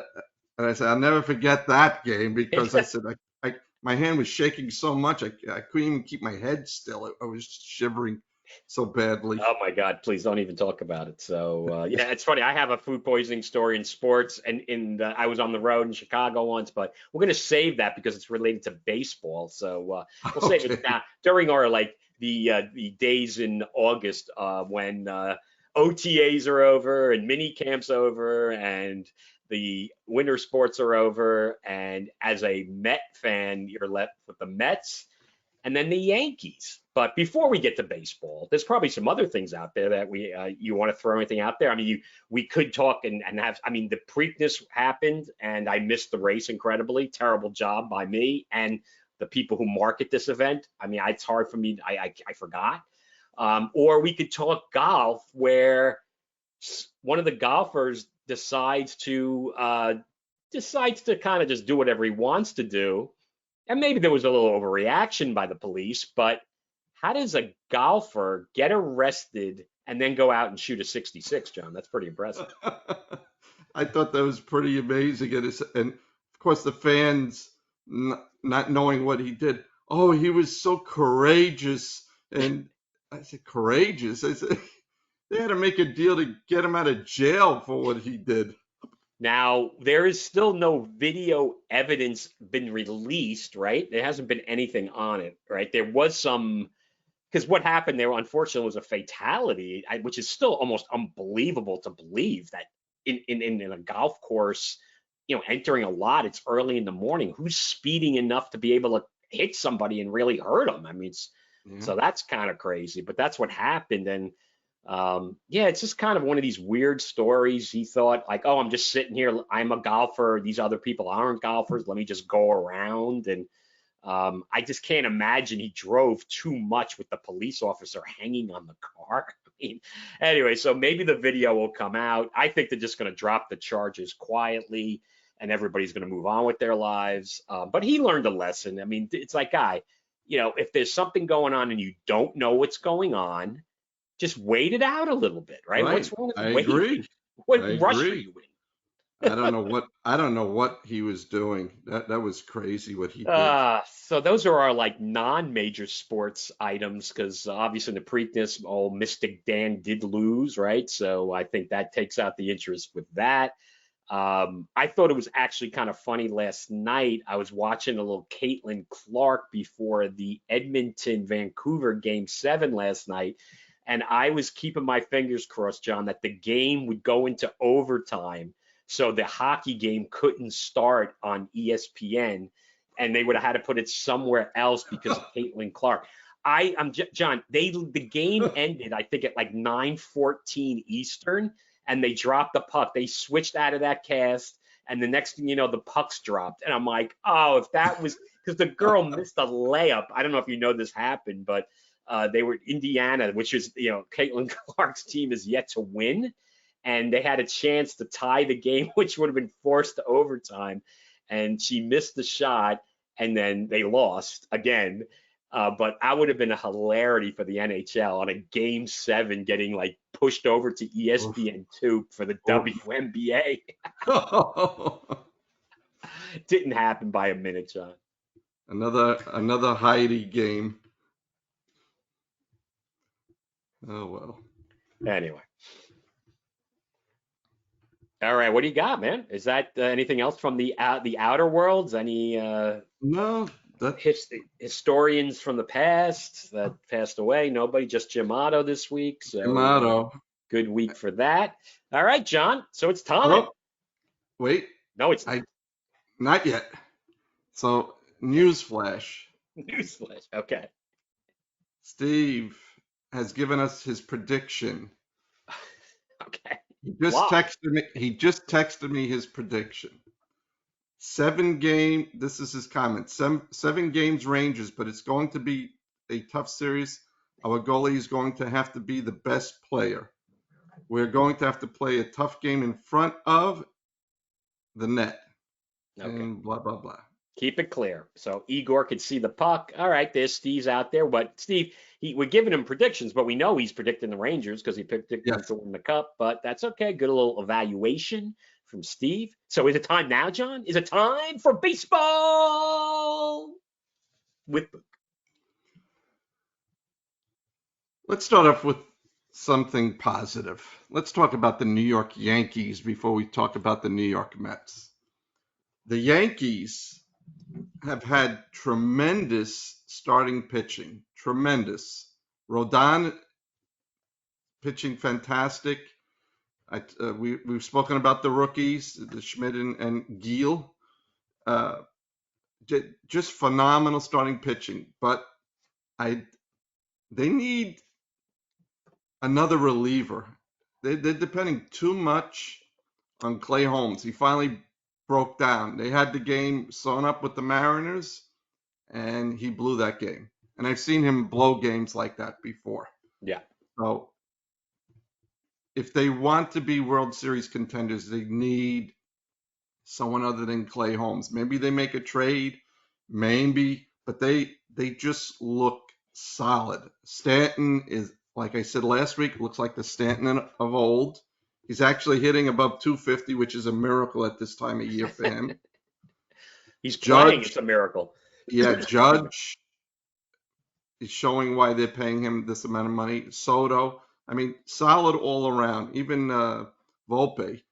I said, I'll never forget that game because I said my hand was shaking so much I couldn't even keep my head still. I was shivering so badly. Oh my God, please don't even talk about it. So yeah, it's funny. I have a food poisoning story in sports, and I was on the road in Chicago once, but we're gonna save that because it's related to baseball. So we'll save it now during our the days in August when OTAs are over and mini camps over and the winter sports are over. And as a Met fan, you're left with the Mets and then the Yankees. But before we get to baseball, there's probably some other things out there that you want to throw anything out there. I mean, we could talk and have. I mean, the Preakness happened, and I missed the race incredibly. Terrible job by me and the people who market this event. I mean, it's hard for me. I forgot. Or we could talk golf, where one of the golfers decides to kind of just do whatever he wants to do. And maybe there was a little overreaction by the police, but how does a golfer get arrested and then go out and shoot a 66, John? That's pretty impressive. I thought that was pretty amazing. And of course, the fans not knowing what he did. Oh, he was so courageous. And I said, courageous? I said, they had to make a deal to get him out of jail for what he did. Now, there is still no video evidence been released, right? There hasn't been anything on it, right? There was some, because what happened there, unfortunately, was a fatality, which is still almost unbelievable to believe that in a golf course, entering a lot, it's early in the morning. Who's speeding enough to be able to hit somebody and really hurt them? I mean, so that's kind of crazy, but that's what happened. And yeah, it's just kind of one of these weird stories. He thought like, oh, I'm just sitting here. I'm a golfer. These other people aren't golfers. Let me just go around. And I just can't imagine he drove too much with the police officer hanging on the car. I mean, anyway, so maybe the video will come out. I think they're just going to drop the charges quietly and everybody's going to move on with their lives. But he learned a lesson. I mean, it's like, guy, if there's something going on and you don't know what's going on, just wait it out a little bit, right? What's wrong with waiting? Agree. What rush are you in? I don't know what he was doing. That was crazy what he did. So those are our like non-major sports items because obviously in the Preakness, old Mystic Dan did lose, right? So I think that takes out the interest with that. I thought it was actually kind of funny last night. I was watching a little Caitlin Clark before the Edmonton Vancouver Game 7 last night. And I was keeping my fingers crossed, John, that the game would go into overtime so the hockey game couldn't start on ESPN. and they would have had to put it somewhere else because of Caitlin Clark. John. The game ended, I think, at like 9:14 Eastern, and they dropped the puck. They switched out of that cast, and the next thing you know, the pucks dropped, and I'm like, oh, if that was because the girl missed a layup. I don't know if you know this happened, but they were Indiana, which is Caitlin Clark's team is yet to win, and they had a chance to tie the game, which would have been forced to overtime, and she missed the shot, and then they lost again. But I would have been a hilarity for the NHL on a Game 7 getting like pushed over to ESPN2 for the WNBA. Didn't happen by a minute, John. Another Heidi game. Oh well. Anyway. All right, what do you got, man? Is that anything else from the outer worlds? Any No, that historians from the past that passed away? Nobody, just Jim Otto this week. So Amato. good week for that. All right, John. So it's time. Oh, wait. No, it's not. Not yet. So newsflash. Newsflash. Okay. Steve has given us his prediction. Okay. He just texted me his prediction. 7 game. This is his comment. 7 games Rangers, but it's going to be a tough series. Our goalie is going to have to be the best player. We're going to have to play a tough game in front of the net. Okay. And blah blah blah. Keep it clear. So Igor could see the puck. All right, there's Steve's out there. But Steve, we're giving him predictions, but we know he's predicting the Rangers because he predicted them to win the cup. But that's okay. Good little evaluation from Steve. So is it time now, John? Is it time for baseball with Bouk? Let's start off with something positive. Let's talk about the New York Yankees before we talk about the New York Mets. The Yankees have had tremendous starting pitching. Tremendous. Rodon pitching fantastic. We've spoken about the rookies, the Schmidt and Giel. Just phenomenal starting pitching. But they need another reliever. They're depending too much on Clay Holmes. He finally broke down. They had the game sewn up with the Mariners, and he blew that game. And I've seen him blow games like that before. Yeah. So if they want to be World Series contenders, they need someone other than Clay Holmes. Maybe they make a trade, maybe, but they just look solid. Stanton is, like I said last week, looks like the Stanton of old. He's actually hitting above 250, which is a miracle at this time of year for him. He's playing. It's a miracle. Yeah, Judge is showing why they're paying him this amount of money. Soto, I mean, solid all around. Even Volpe,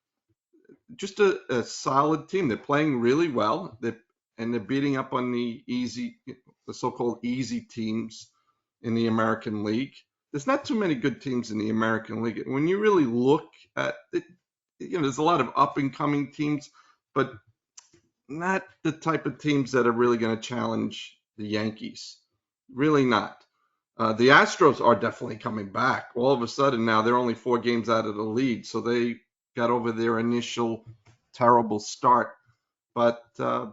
just a solid team. They're playing really well. They're beating up on the so-called easy teams in the American League. There's not too many good teams in the American League. When you really look at it, there's a lot of up-and-coming teams, but not the type of teams that are really going to challenge the Yankees. Really not. The Astros are definitely coming back. All of a sudden now they're only 4 games out of the lead, so they got over their initial terrible start. But I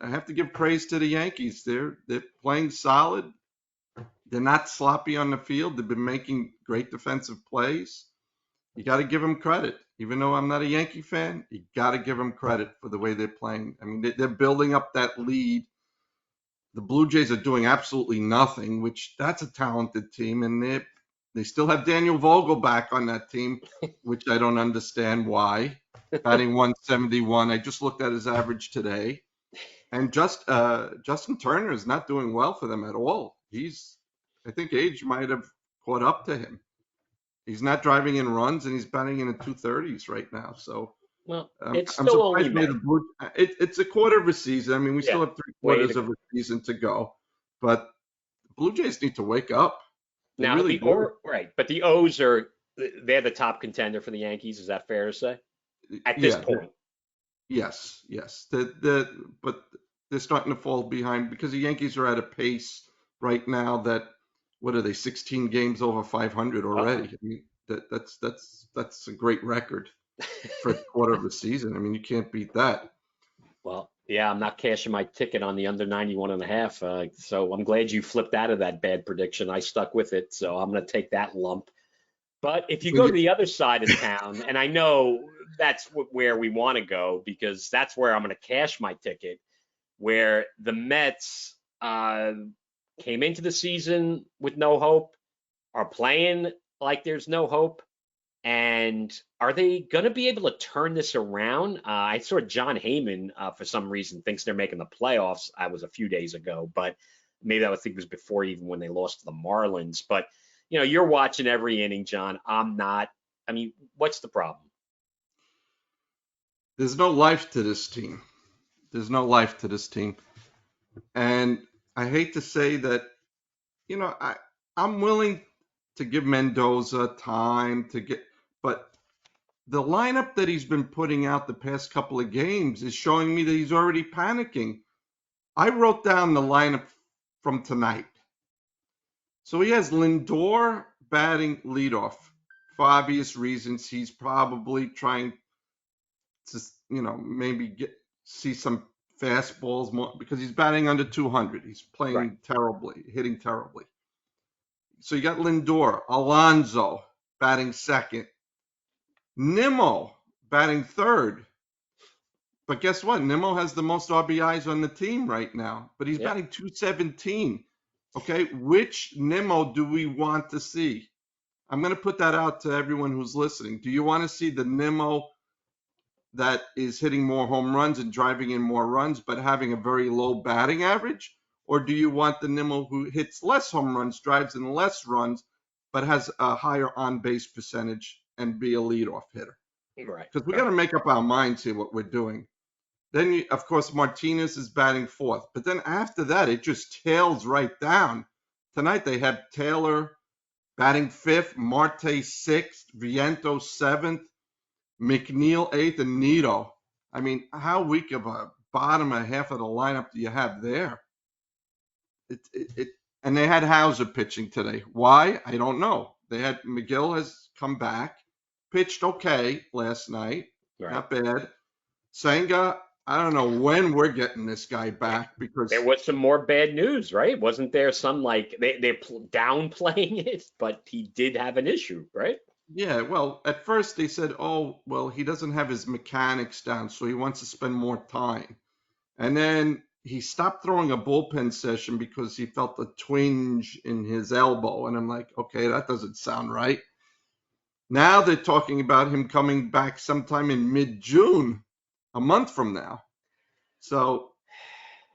have to give praise to the Yankees. They're playing solid. They're not sloppy on the field. They've been making great defensive plays. You got to give them credit. Even though I'm not a Yankee fan, you got to give them credit for the way they're playing. I mean, they're building up that lead. The Blue Jays are doing absolutely nothing, which that's a talented team, and they still have Daniel Vogelback on that team, which I don't understand why. Batting 171. I just looked at his average today, and Justin Turner is not doing well for them at all. I think age might have caught up to him. He's not driving in runs, and he's batting in the 230s right now. So, well, it's still only May. It's a quarter of a season. I mean, we still have 3 quarters of a season to go, but the Blue Jays need to wake up. They now, really right, but the O's they're the top contender for the Yankees. Is that fair to say? At this point. Yes. But they're starting to fall behind because the Yankees are at a pace right now that, what are they, 16 games over 500 already? I mean, that's a great record for a quarter of a season. I mean, you can't beat that. Well, yeah, I'm not cashing my ticket on the under 91.5. So I'm glad you flipped out of that bad prediction. I stuck with it, so I'm going to take that lump. But if you Well, go to the other side of town, and I know that's where we want to go because that's where I'm going to cash my ticket, where the Mets came into the season with no hope, are playing like there's no hope. And are they going to be able to turn this around? I saw John Heyman, for some reason, thinks they're making the playoffs. I was a few days ago, but maybe that was before even when they lost to the Marlins. But you're watching every inning, John. I'm not. I mean, what's the problem? there's no life to this team. There's no life to this team. And I hate to say that, I'm willing to give Mendoza time to get, but the lineup that he's been putting out the past couple of games is showing me that he's already panicking. I wrote down the lineup from tonight. So he has Lindor batting leadoff. For obvious reasons, he's probably trying to, maybe see some fastballs more because he's batting under 200. He's Right. playing terribly, hitting terribly. So you got Lindor, Alonso batting second, Nimmo batting third. But guess what? Nimmo has the most RBIs on the team right now, but he's Yep. batting 217. Okay, which Nimmo do we want to see? I'm going to put that out to everyone who's listening. Do you want to see the Nimmo that is hitting more home runs and driving in more runs, but having a very low batting average? Or do you want the Nimmo who hits less home runs, drives in less runs, but has a higher on-base percentage and be a leadoff hitter? Right. Because we got Right. to make up our minds here what we're doing. Then, of course, Martinez is batting fourth. But then after that, it just tails right down. Tonight they have Taylor batting fifth, Marte sixth, Viento seventh, McNeil eighth, and Nito. I mean, how weak of a bottom half of the lineup do you have there? And they had Hauser pitching today. Why? I don't know. They had McGill has come back, pitched okay last night, Right. not bad. Senga, I don't know when we're getting this guy back There because, was some more bad news, right? Wasn't there some like they're downplaying it, but he did have an issue, right? yeah, well, at first they said, oh, well, he doesn't have his mechanics down, so he wants to spend more time. And then he stopped throwing a bullpen session because he felt a twinge in his elbow. And I'm like, okay, that doesn't sound right. Now they're talking about him coming back sometime in mid-June, a month from now. So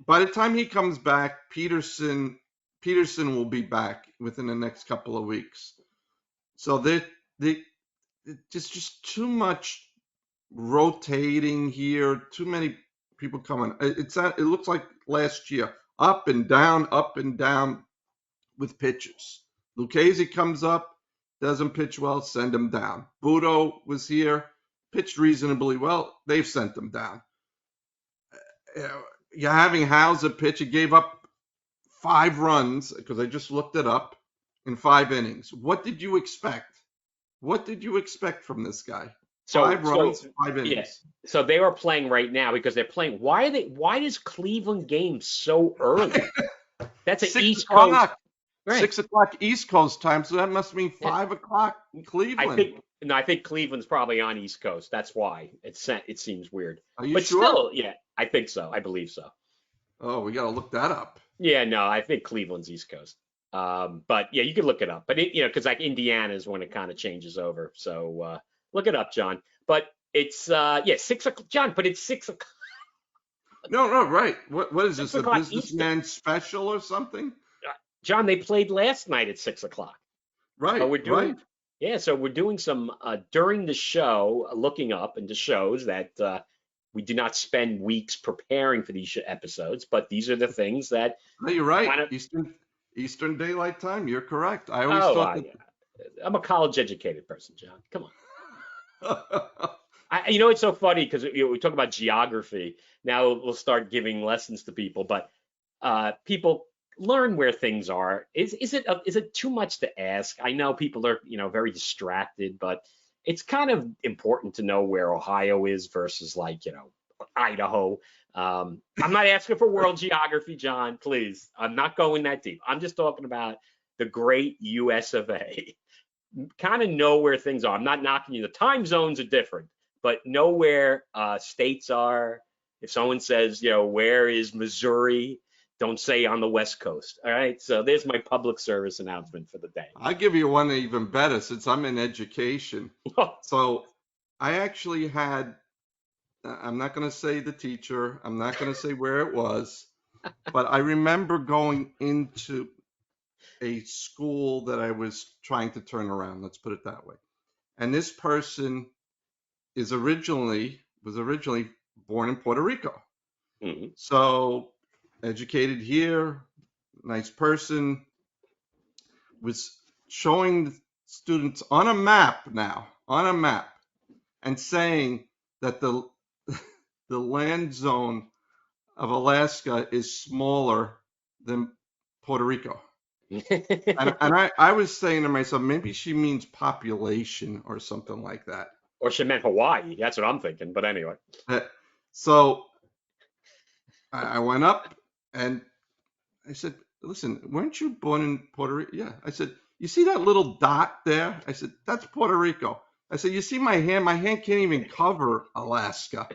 by the time he comes back, Peterson will be back within the next couple of weeks. So they just too much rotating here, too many people coming. It looks like last year, up and down with pitchers. Lucchesi comes up, doesn't pitch well, send him down. Budo was here, pitched reasonably well, they've sent him down. You're having Hauser pitch, he gave up 5 runs, because I just looked it up, in 5 innings. What did you expect? What did you expect from this guy? So 5 so runs, 5 yeah. innings. So they are playing right now because they're playing. Why is Cleveland game so early? That's an 6 East Coast, o'clock. right? 6 o'clock East Coast time, so that must mean Yeah. 5 o'clock I Cleveland. think no, I think Cleveland's probably on East Coast. That's why it seems weird. Are you But sure? still, yeah, I think so. I believe so. Oh, we got to look that up. Yeah, no, I think Cleveland's East Coast. But yeah, you can look it up. But because like Indiana is when it kind of changes over. So look it up, John. But it's 6 o'clock, John. But it's 6 o'clock. No, right. What is Six this? A o'clock Eastern. businessman special or something? John, they played last night at 6 o'clock. So Right, we're right. doing so we're doing some during the show, looking up into shows that we do not spend weeks preparing for these episodes, but these are the things that No, you're right. kind of. Eastern Daylight Time. You're correct. I always Oh, thought yeah. I'm a college educated person, John. Come on. that. It's so funny because we talk about geography. Now we'll start giving lessons to people, but people learn where things are. Is it too much to ask? I know people are very distracted, but it's kind of important to know where Ohio is versus like Idaho. I'm not asking for world geography, John. Please, I'm not going that deep. I'm just talking about the great U.S. of A. Kind of know where things are. I'm not knocking you. The time zones are different, but know where states are. If someone says, where is Missouri? Don't say on the West Coast. All right. So there's my public service announcement for the day. I'll give you one even better since I'm in education. So I actually had, I'm not going to say the teacher, I'm not going to say where it was, but I remember going into a school that I was trying to turn around. Let's put it that way. And this person was originally born in Puerto Rico. Mhm. So educated here, nice person, was showing the students on a map and saying that the the land zone of Alaska is smaller than Puerto Rico. And I was saying to myself, maybe she means population or something like that. Or she meant Hawaii. That's what I'm thinking. But anyway. Uh, So I went up and I said, listen, weren't you born in Puerto Rico? Yeah. I said, you see that little dot there? I said, that's Puerto Rico. I said, you see my hand? My hand can't even cover Alaska.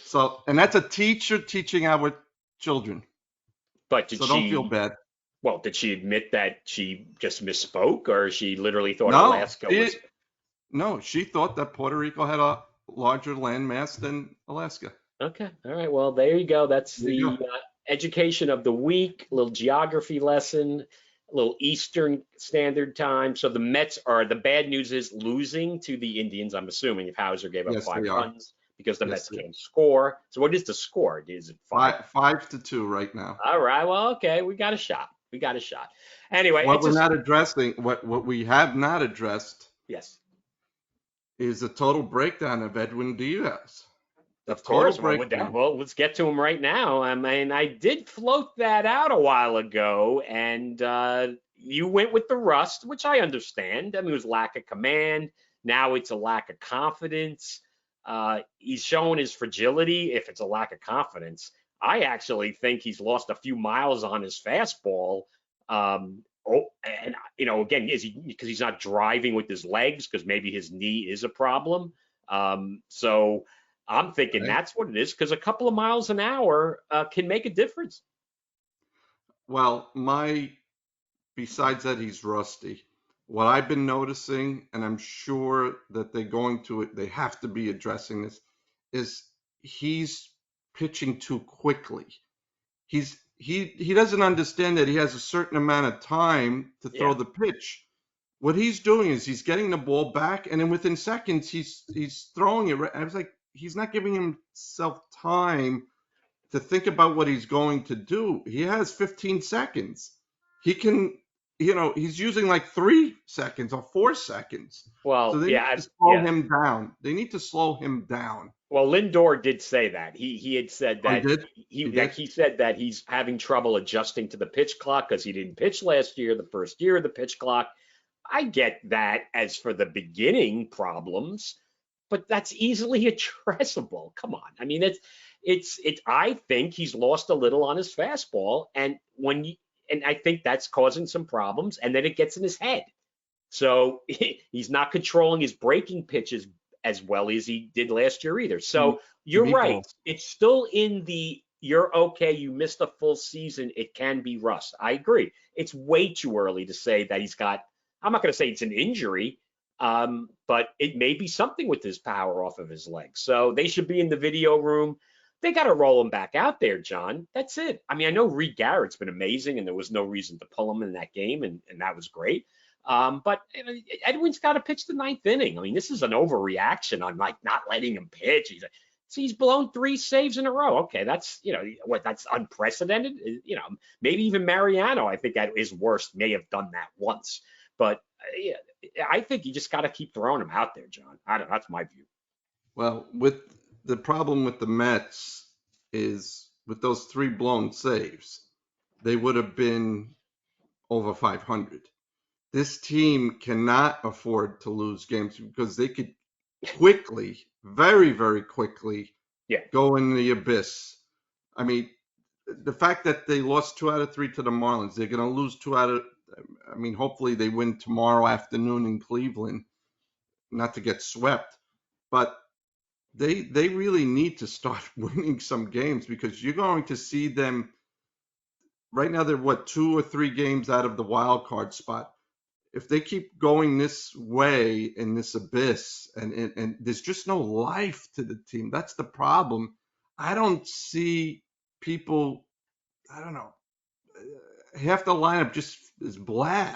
So, and that's a teacher teaching our children. But So don't feel bad. well, did she admit that she just misspoke, or she literally thought No, Alaska was? no, she thought that Puerto Rico had a larger landmass than Alaska. Okay. All right. Well, there you go. That's There you the go. education of the week. A little geography lesson, a little Eastern Standard Time. So the Mets are, the bad news is losing to the Indians, I'm assuming, if Hauser gave up Yes, five they are. runs because the Yes, Mets they are. can't score. So what is the score? Is it five? 5-2 right now. All right. Well, okay. We got a shot. We got a shot. Anyway, What it's we're just, not addressing, what we have not addressed yes, is a total breakdown of Edwin Diaz. The of total course. Well, we're down. breakdown. Well, let's get to him right now. I mean, I did float that out a while ago, and you went with the rust, which I understand. I mean, it was lack of command. Now it's a lack of confidence. He's showing his fragility if it's a lack of confidence. I actually think he's lost a few miles on his fastball. And again, is he because he's not driving with his legs because maybe his knee is a problem. So I'm thinking Okay. that's what it is because a couple of miles an hour can make a difference. Well, besides that, he's rusty. What I've been noticing, and I'm sure that they have to be addressing this, is he's pitching too quickly. He doesn't understand that he has a certain amount of time to throw Yeah. the pitch. What he's doing is he's getting the ball back, and then within seconds he's throwing it. I was like, he's not giving himself time to think about what he's going to do. He has 15 seconds. He can, he's using like 3 seconds or 4 seconds. So Well, they need yeah, to slow him down. They need to slow him down. Well, Lindor did say that. He had said Oh, he that did? he He like did? he said that he's having trouble adjusting to the pitch clock because he didn't pitch last year, the first year of the pitch clock. I get that as for the beginning problems, but that's easily addressable. Come on. I mean, it's I think he's lost a little on his fastball and I think that's causing some problems and then it gets in his head. So he's not controlling his breaking pitches as well as he did last year either. So you're right. Meatballs. It's still in the you're okay, you missed a full season, it can be rust. I agree. It's way too early to say that he's got, I'm not going to say it's an injury, but it may be something with his power off of his legs. So they should be in the video room. They got to roll him back out there, John. That's it. I mean, I know Reed Garrett's been amazing, and there was no reason to pull him in that game, and that was great. But Edwin's got to pitch the ninth inning. I mean, this is an overreaction on like not letting him pitch. He's blown 3 saves in a row. Okay, that's that's unprecedented. Maybe even Mariano, I think at his worst may have done that once. But yeah, I think you just got to keep throwing him out there, John. I don't. That's my view. Well, with the problem with the Mets is with those three blown saves, they would have been over 500. This team cannot afford to lose games because they could quickly, very, very quickly, Yeah. go in the abyss. I mean, the fact that they lost 2 out of 3 to the Marlins, they're going to lose I mean, hopefully they win tomorrow afternoon in Cleveland, not to get swept. But they really need to start winning some games because you're going to see them right now. They're what, 2 or 3 games out of the wild card spot. If they keep going this way in this abyss, and there's just no life to the team, that's the problem. I don't see people. I don't know. Half the lineup just is blah.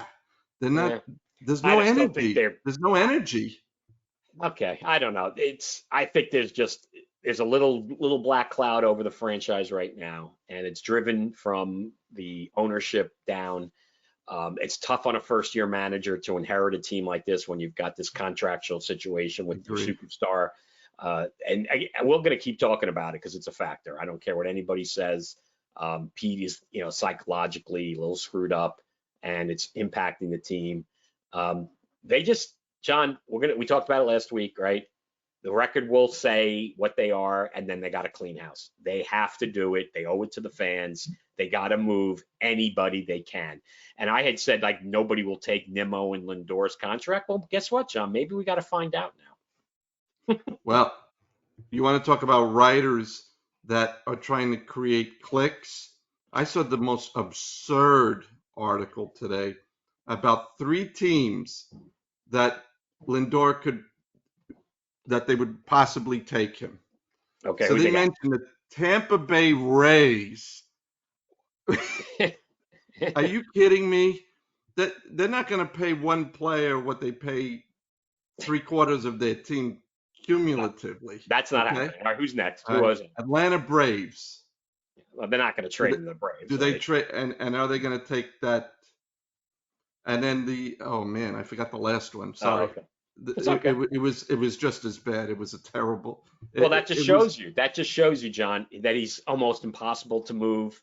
They're not. Yeah. There's I no just don't think energy. they're There's no energy. okay. I don't know. I think there's a little black cloud over the franchise right now, and it's driven from the ownership down. It's tough on a first year manager to inherit a team like this when you've got this contractual situation with your Agreed. superstar. And we're going to keep talking about it because it's a factor. I don't care what anybody says. Pete is, psychologically a little screwed up, and it's impacting the team. They just, John, we talked about it last week, right? The record will say what they are, and then they got to clean house. They have to do it. They owe it to the fans. They got to move anybody they can. And I had said, like, nobody will take Nimmo and Lindor's contract. Well, guess what, John? Maybe we got to find out now. Well, you want to talk about writers that are trying to create clicks? I saw the most absurd article today about 3 teams that Lindor that they would possibly take him. Okay, So who they they got? mentioned the Tampa Bay Rays. Are you kidding me? That they're not going to pay one player what they pay 3/4 of their team No, cumulatively. that's not Okay. happening. All right, who's next? Who Uh, was it? Atlanta Braves. Well, they're not going to Do trade they, him to the Braves, do are they they? trade and are they going to take that? And then oh man, I forgot the last one. Oh, Sorry. okay. It's okay. It was just as bad. It was a terrible. Well, It was that just shows you, John, that he's almost impossible to move.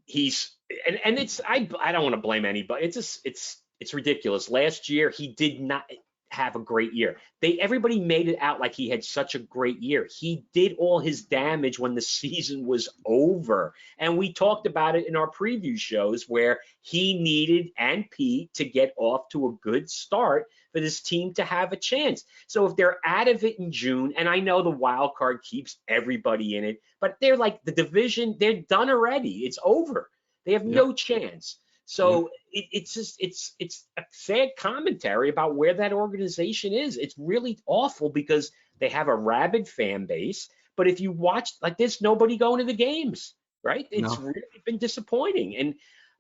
He's and it's I don't want to blame anybody. It's ridiculous. Last year he did not have a great year. Everybody made it out like he had such a great year. He did all his damage when the season was over. And we talked about it in our preview shows where he needed and Pete to get off to a good start for this team to have a chance. So if they're out of it in June, and I know the wild card keeps everybody in it, but they're like the division, they're done already. It's over. They have Yep. no chance. Yep. So it's just it's a sad commentary about where that organization is. It's really awful because they have a rabid fan base, but if you watch, like, there's nobody going to the games, right? It's No. really been disappointing, and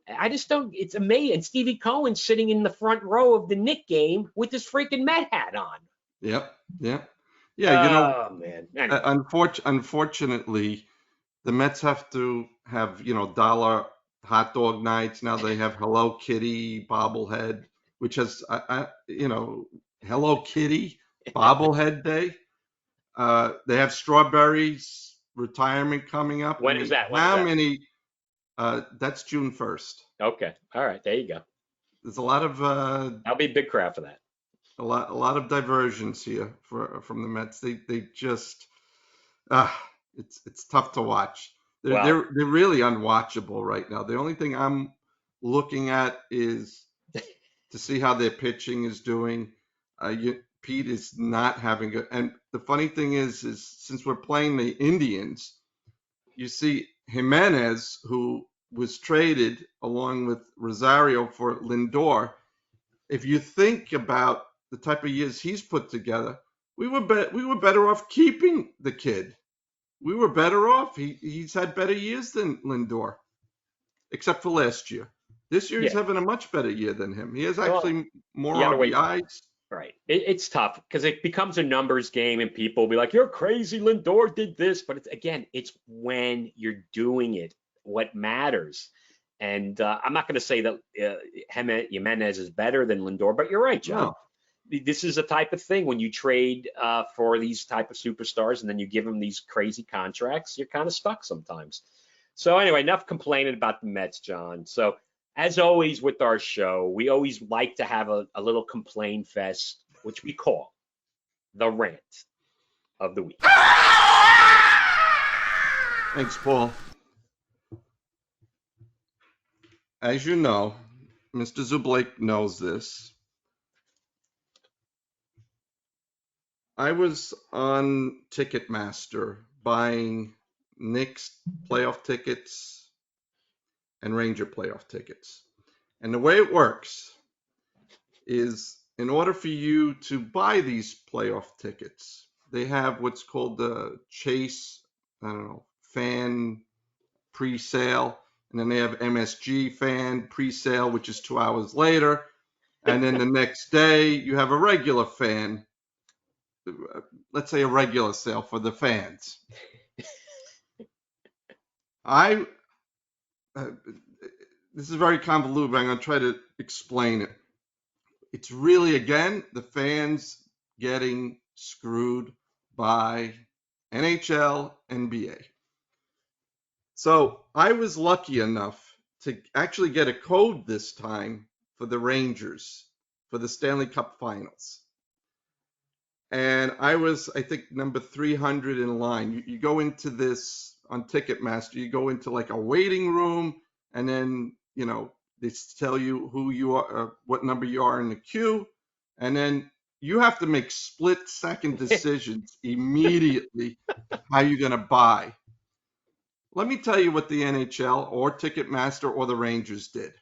I just don't. It's amazing. And Stevie Cohen sitting in the front row of the Knick game with his freaking Met hat on. Yep. Yep. Yeah. Oh man. Anyway, Unfortunately, the Mets have to have, dollar hot dog nights. Now they have Hello Kitty bobblehead, which has, Hello Kitty bobblehead day. They have strawberries retirement coming up. I when is mean, that? When is how that? many? That's June 1st. Okay. All right. There you go. There's a lot of I'll be a big crowd for that. a lot of diversions here from the Mets. They just it's tough to watch. They're Well, they're they're really unwatchable right now. The only thing I'm looking at is to see how their pitching is doing. Pete is not having a, and the funny thing is since we're playing the Indians, you see Jimenez, who was traded along with Rosario for Lindor. If you think about the type of years he's put together, we were better off keeping the kid. We were better off. He's had better years than Lindor, except for last year. This year he's yeah. having a much better year than him. He has Well, actually more you got to wait. RBIs. Right. It's tough because it becomes a numbers game and people will be like, you're crazy. Lindor did this. But it's when you're doing it, what matters. And I'm not going to say that Jimenez is better than Lindor, but you're right, John. No, this is a type of thing when you trade for these type of superstars and then you give them these crazy contracts, you're kind of stuck sometimes. So anyway, enough complaining about the Mets, John. So as always with our show, we always like to have a little complain fest, which we call the rant of the week. Thanks, Paul. As you know, Mr. Zubulake knows this. I was on Ticketmaster buying Knicks playoff tickets and Ranger playoff tickets. And the way it works is in order for you to buy these playoff tickets, they have what's called the Chase, fan pre-sale. And then they have MSG fan pre-sale, which is 2 hours later. And then the next day you have a regular fan, let's say a regular sale for the fans. This is very convoluted, but I'm going to try to explain it. It's really, again, the fans getting screwed by NHL, NBA. So I was lucky enough to actually get a code this time for the Rangers for the Stanley Cup Finals. And I was, I think, number 300 in line. You go into this on Ticketmaster, you go into like a waiting room, and then, they tell you who you are, what number you are in the queue. And then you have to make split-second decisions immediately how you're going to buy. Let me tell you what the NHL or Ticketmaster or the Rangers did.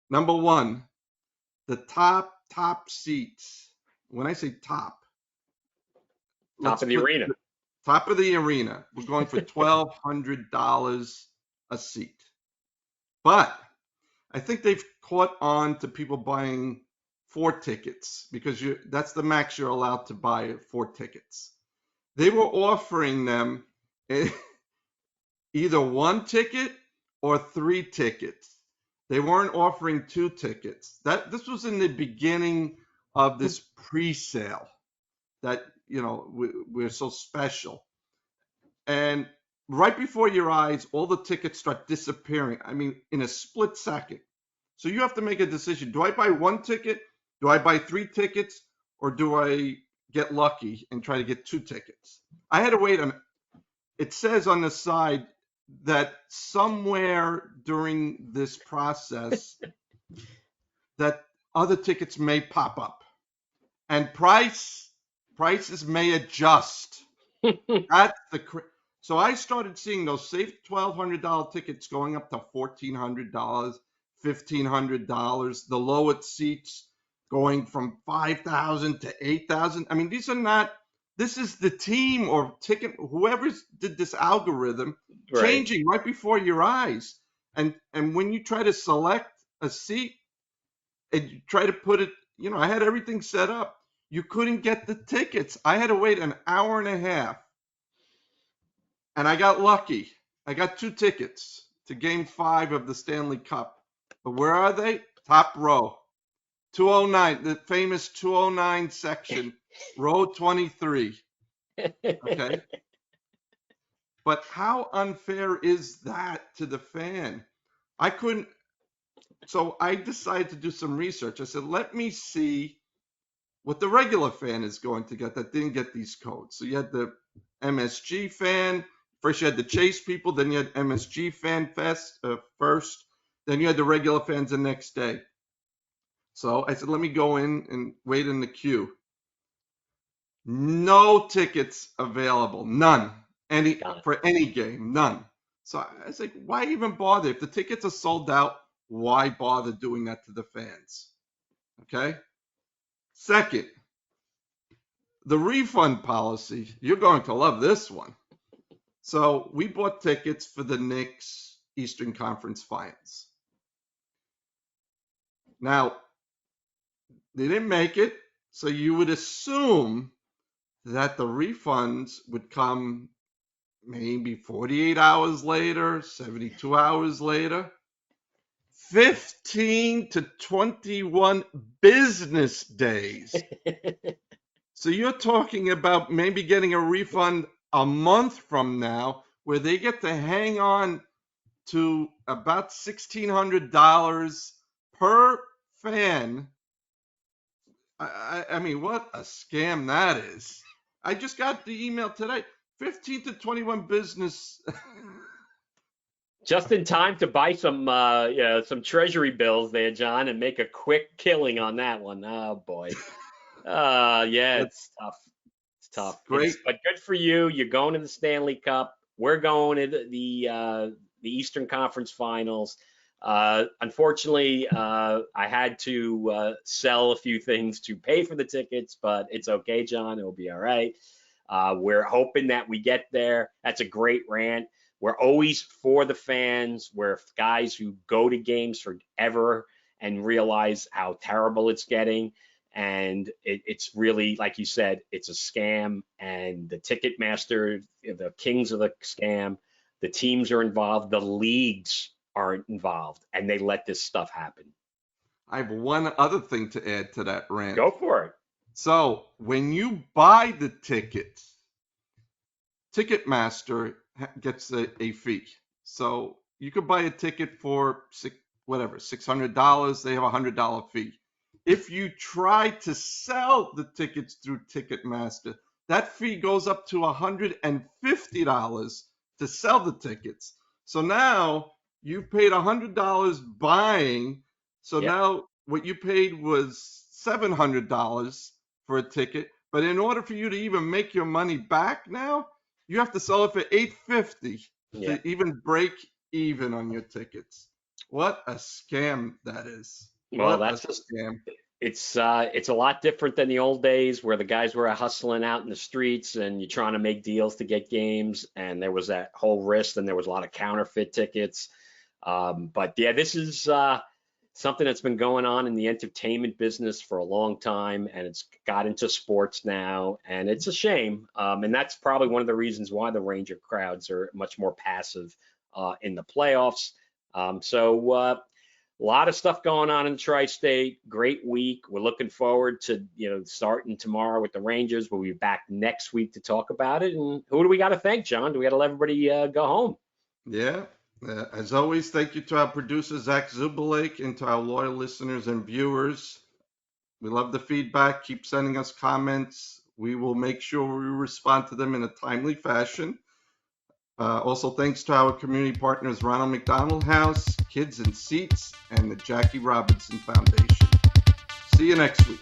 Number one, the top seats. When I say top of the arena. Top of the arena. We're going for $1,200 a seat. But I think they've caught on to people buying 4 tickets because that's the max you're allowed to buy, 4 tickets. They were offering them either 1 ticket or 3 tickets. They weren't offering 2 tickets. This was in the beginning of this pre-sale that, we're so special. And right before your eyes, all the tickets start disappearing. I mean, in a split second. So you have to make a decision. Do I buy 1 ticket? Do I buy 3 tickets? Or do I get lucky and try to get 2 tickets? I had to wait it says on the side that somewhere during this process that other tickets may pop up and prices may adjust. That's so I started seeing those safe $1,200 tickets going up to $1,400, $1,500. The lowest seats going from $5,000 to $8,000. I mean, this is the team or ticket, whoever did this algorithm changing right before your eyes. And when you try to select a seat and you try to put it, I had everything set up. You couldn't get the tickets. I had to wait an hour and a half. And I got lucky. I got 2 tickets to Game 5 of the Stanley Cup. But where are they? Top row. 209, the famous 209 section, row 23. Okay. But how unfair is that to the fan? So I decided to do some research. I said, let me see what the regular fan is going to get that didn't get these codes. So you had the MSG fan. First you had the Chase people, then you had MSG fan fest first. Then you had the regular fans the next day. So I said, let me go in and wait in the queue. No tickets available, none. For any game, none. So I was like, why even bother? If the tickets are sold out, why bother doing that to the fans? Okay. Second, the refund policy. You're going to love this one. So we bought tickets for the Knicks Eastern Conference Finals. Now, they didn't make it, so you would assume that the refunds would come maybe 48 hours later, 72 hours later. 15 to 21 business days. So you're talking about maybe getting a refund a month from now, where they get to hang on to about $1,600 per fan. I mean, what a scam that is. I just got the email today. 15 to 21 business. Just in time to buy some treasury bills there, John, and make a quick killing on that one. Oh boy. Yeah, That's it's tough. It's tough. great. But good for you. You're going to the Stanley Cup. We're going to the Eastern Conference Finals. Unfortunately, I had to sell a few things to pay for the tickets, but it's okay, John. It'll be all right. We're hoping that we get there. That's a great rant. We're always for the fans. We're guys who go to games forever and realize how terrible it's getting. And it's really, like you said, it's a scam. And the Ticketmaster, the kings of the scam, the teams are involved, the leagues aren't involved, and they let this stuff happen. I have one other thing to add to that rant. Go for it. So when you buy the tickets, Ticketmaster gets a fee. So you could buy a ticket for $600. They have a $100 fee. If you try to sell the tickets through Ticketmaster, that fee goes up to $150 to sell the tickets. So now you paid $100 buying. So Yep. now what you paid was $700 for a ticket. But in order for you to even make your money back now, you have to sell it for $850 Yeah. to even break even on your tickets. What a scam that is. Well, What that's a scam. it's a lot different than the old days where the guys were hustling out in the streets and you're trying to make deals to get games, and there was that whole risk, and there was a lot of counterfeit tickets. But yeah, this is something that's been going on in the entertainment business for a long time, and it's got into sports now, and it's a shame. And that's probably one of the reasons why the Ranger crowds are much more passive in the playoffs. So a lot of stuff going on in the tri-state. Great week. We're looking forward to starting tomorrow with the Rangers. We'll be back next week to talk about it. And who do we got to thank, John? Do we got to let everybody go home? Yeah. As always, thank you to our producer, Zach Zubulake, and to our loyal listeners and viewers. We love the feedback. Keep sending us comments. We will make sure we respond to them in a timely fashion. Also, thanks to our community partners, Ronald McDonald House, Kids in Seats, and the Jackie Robinson Foundation. See you next week.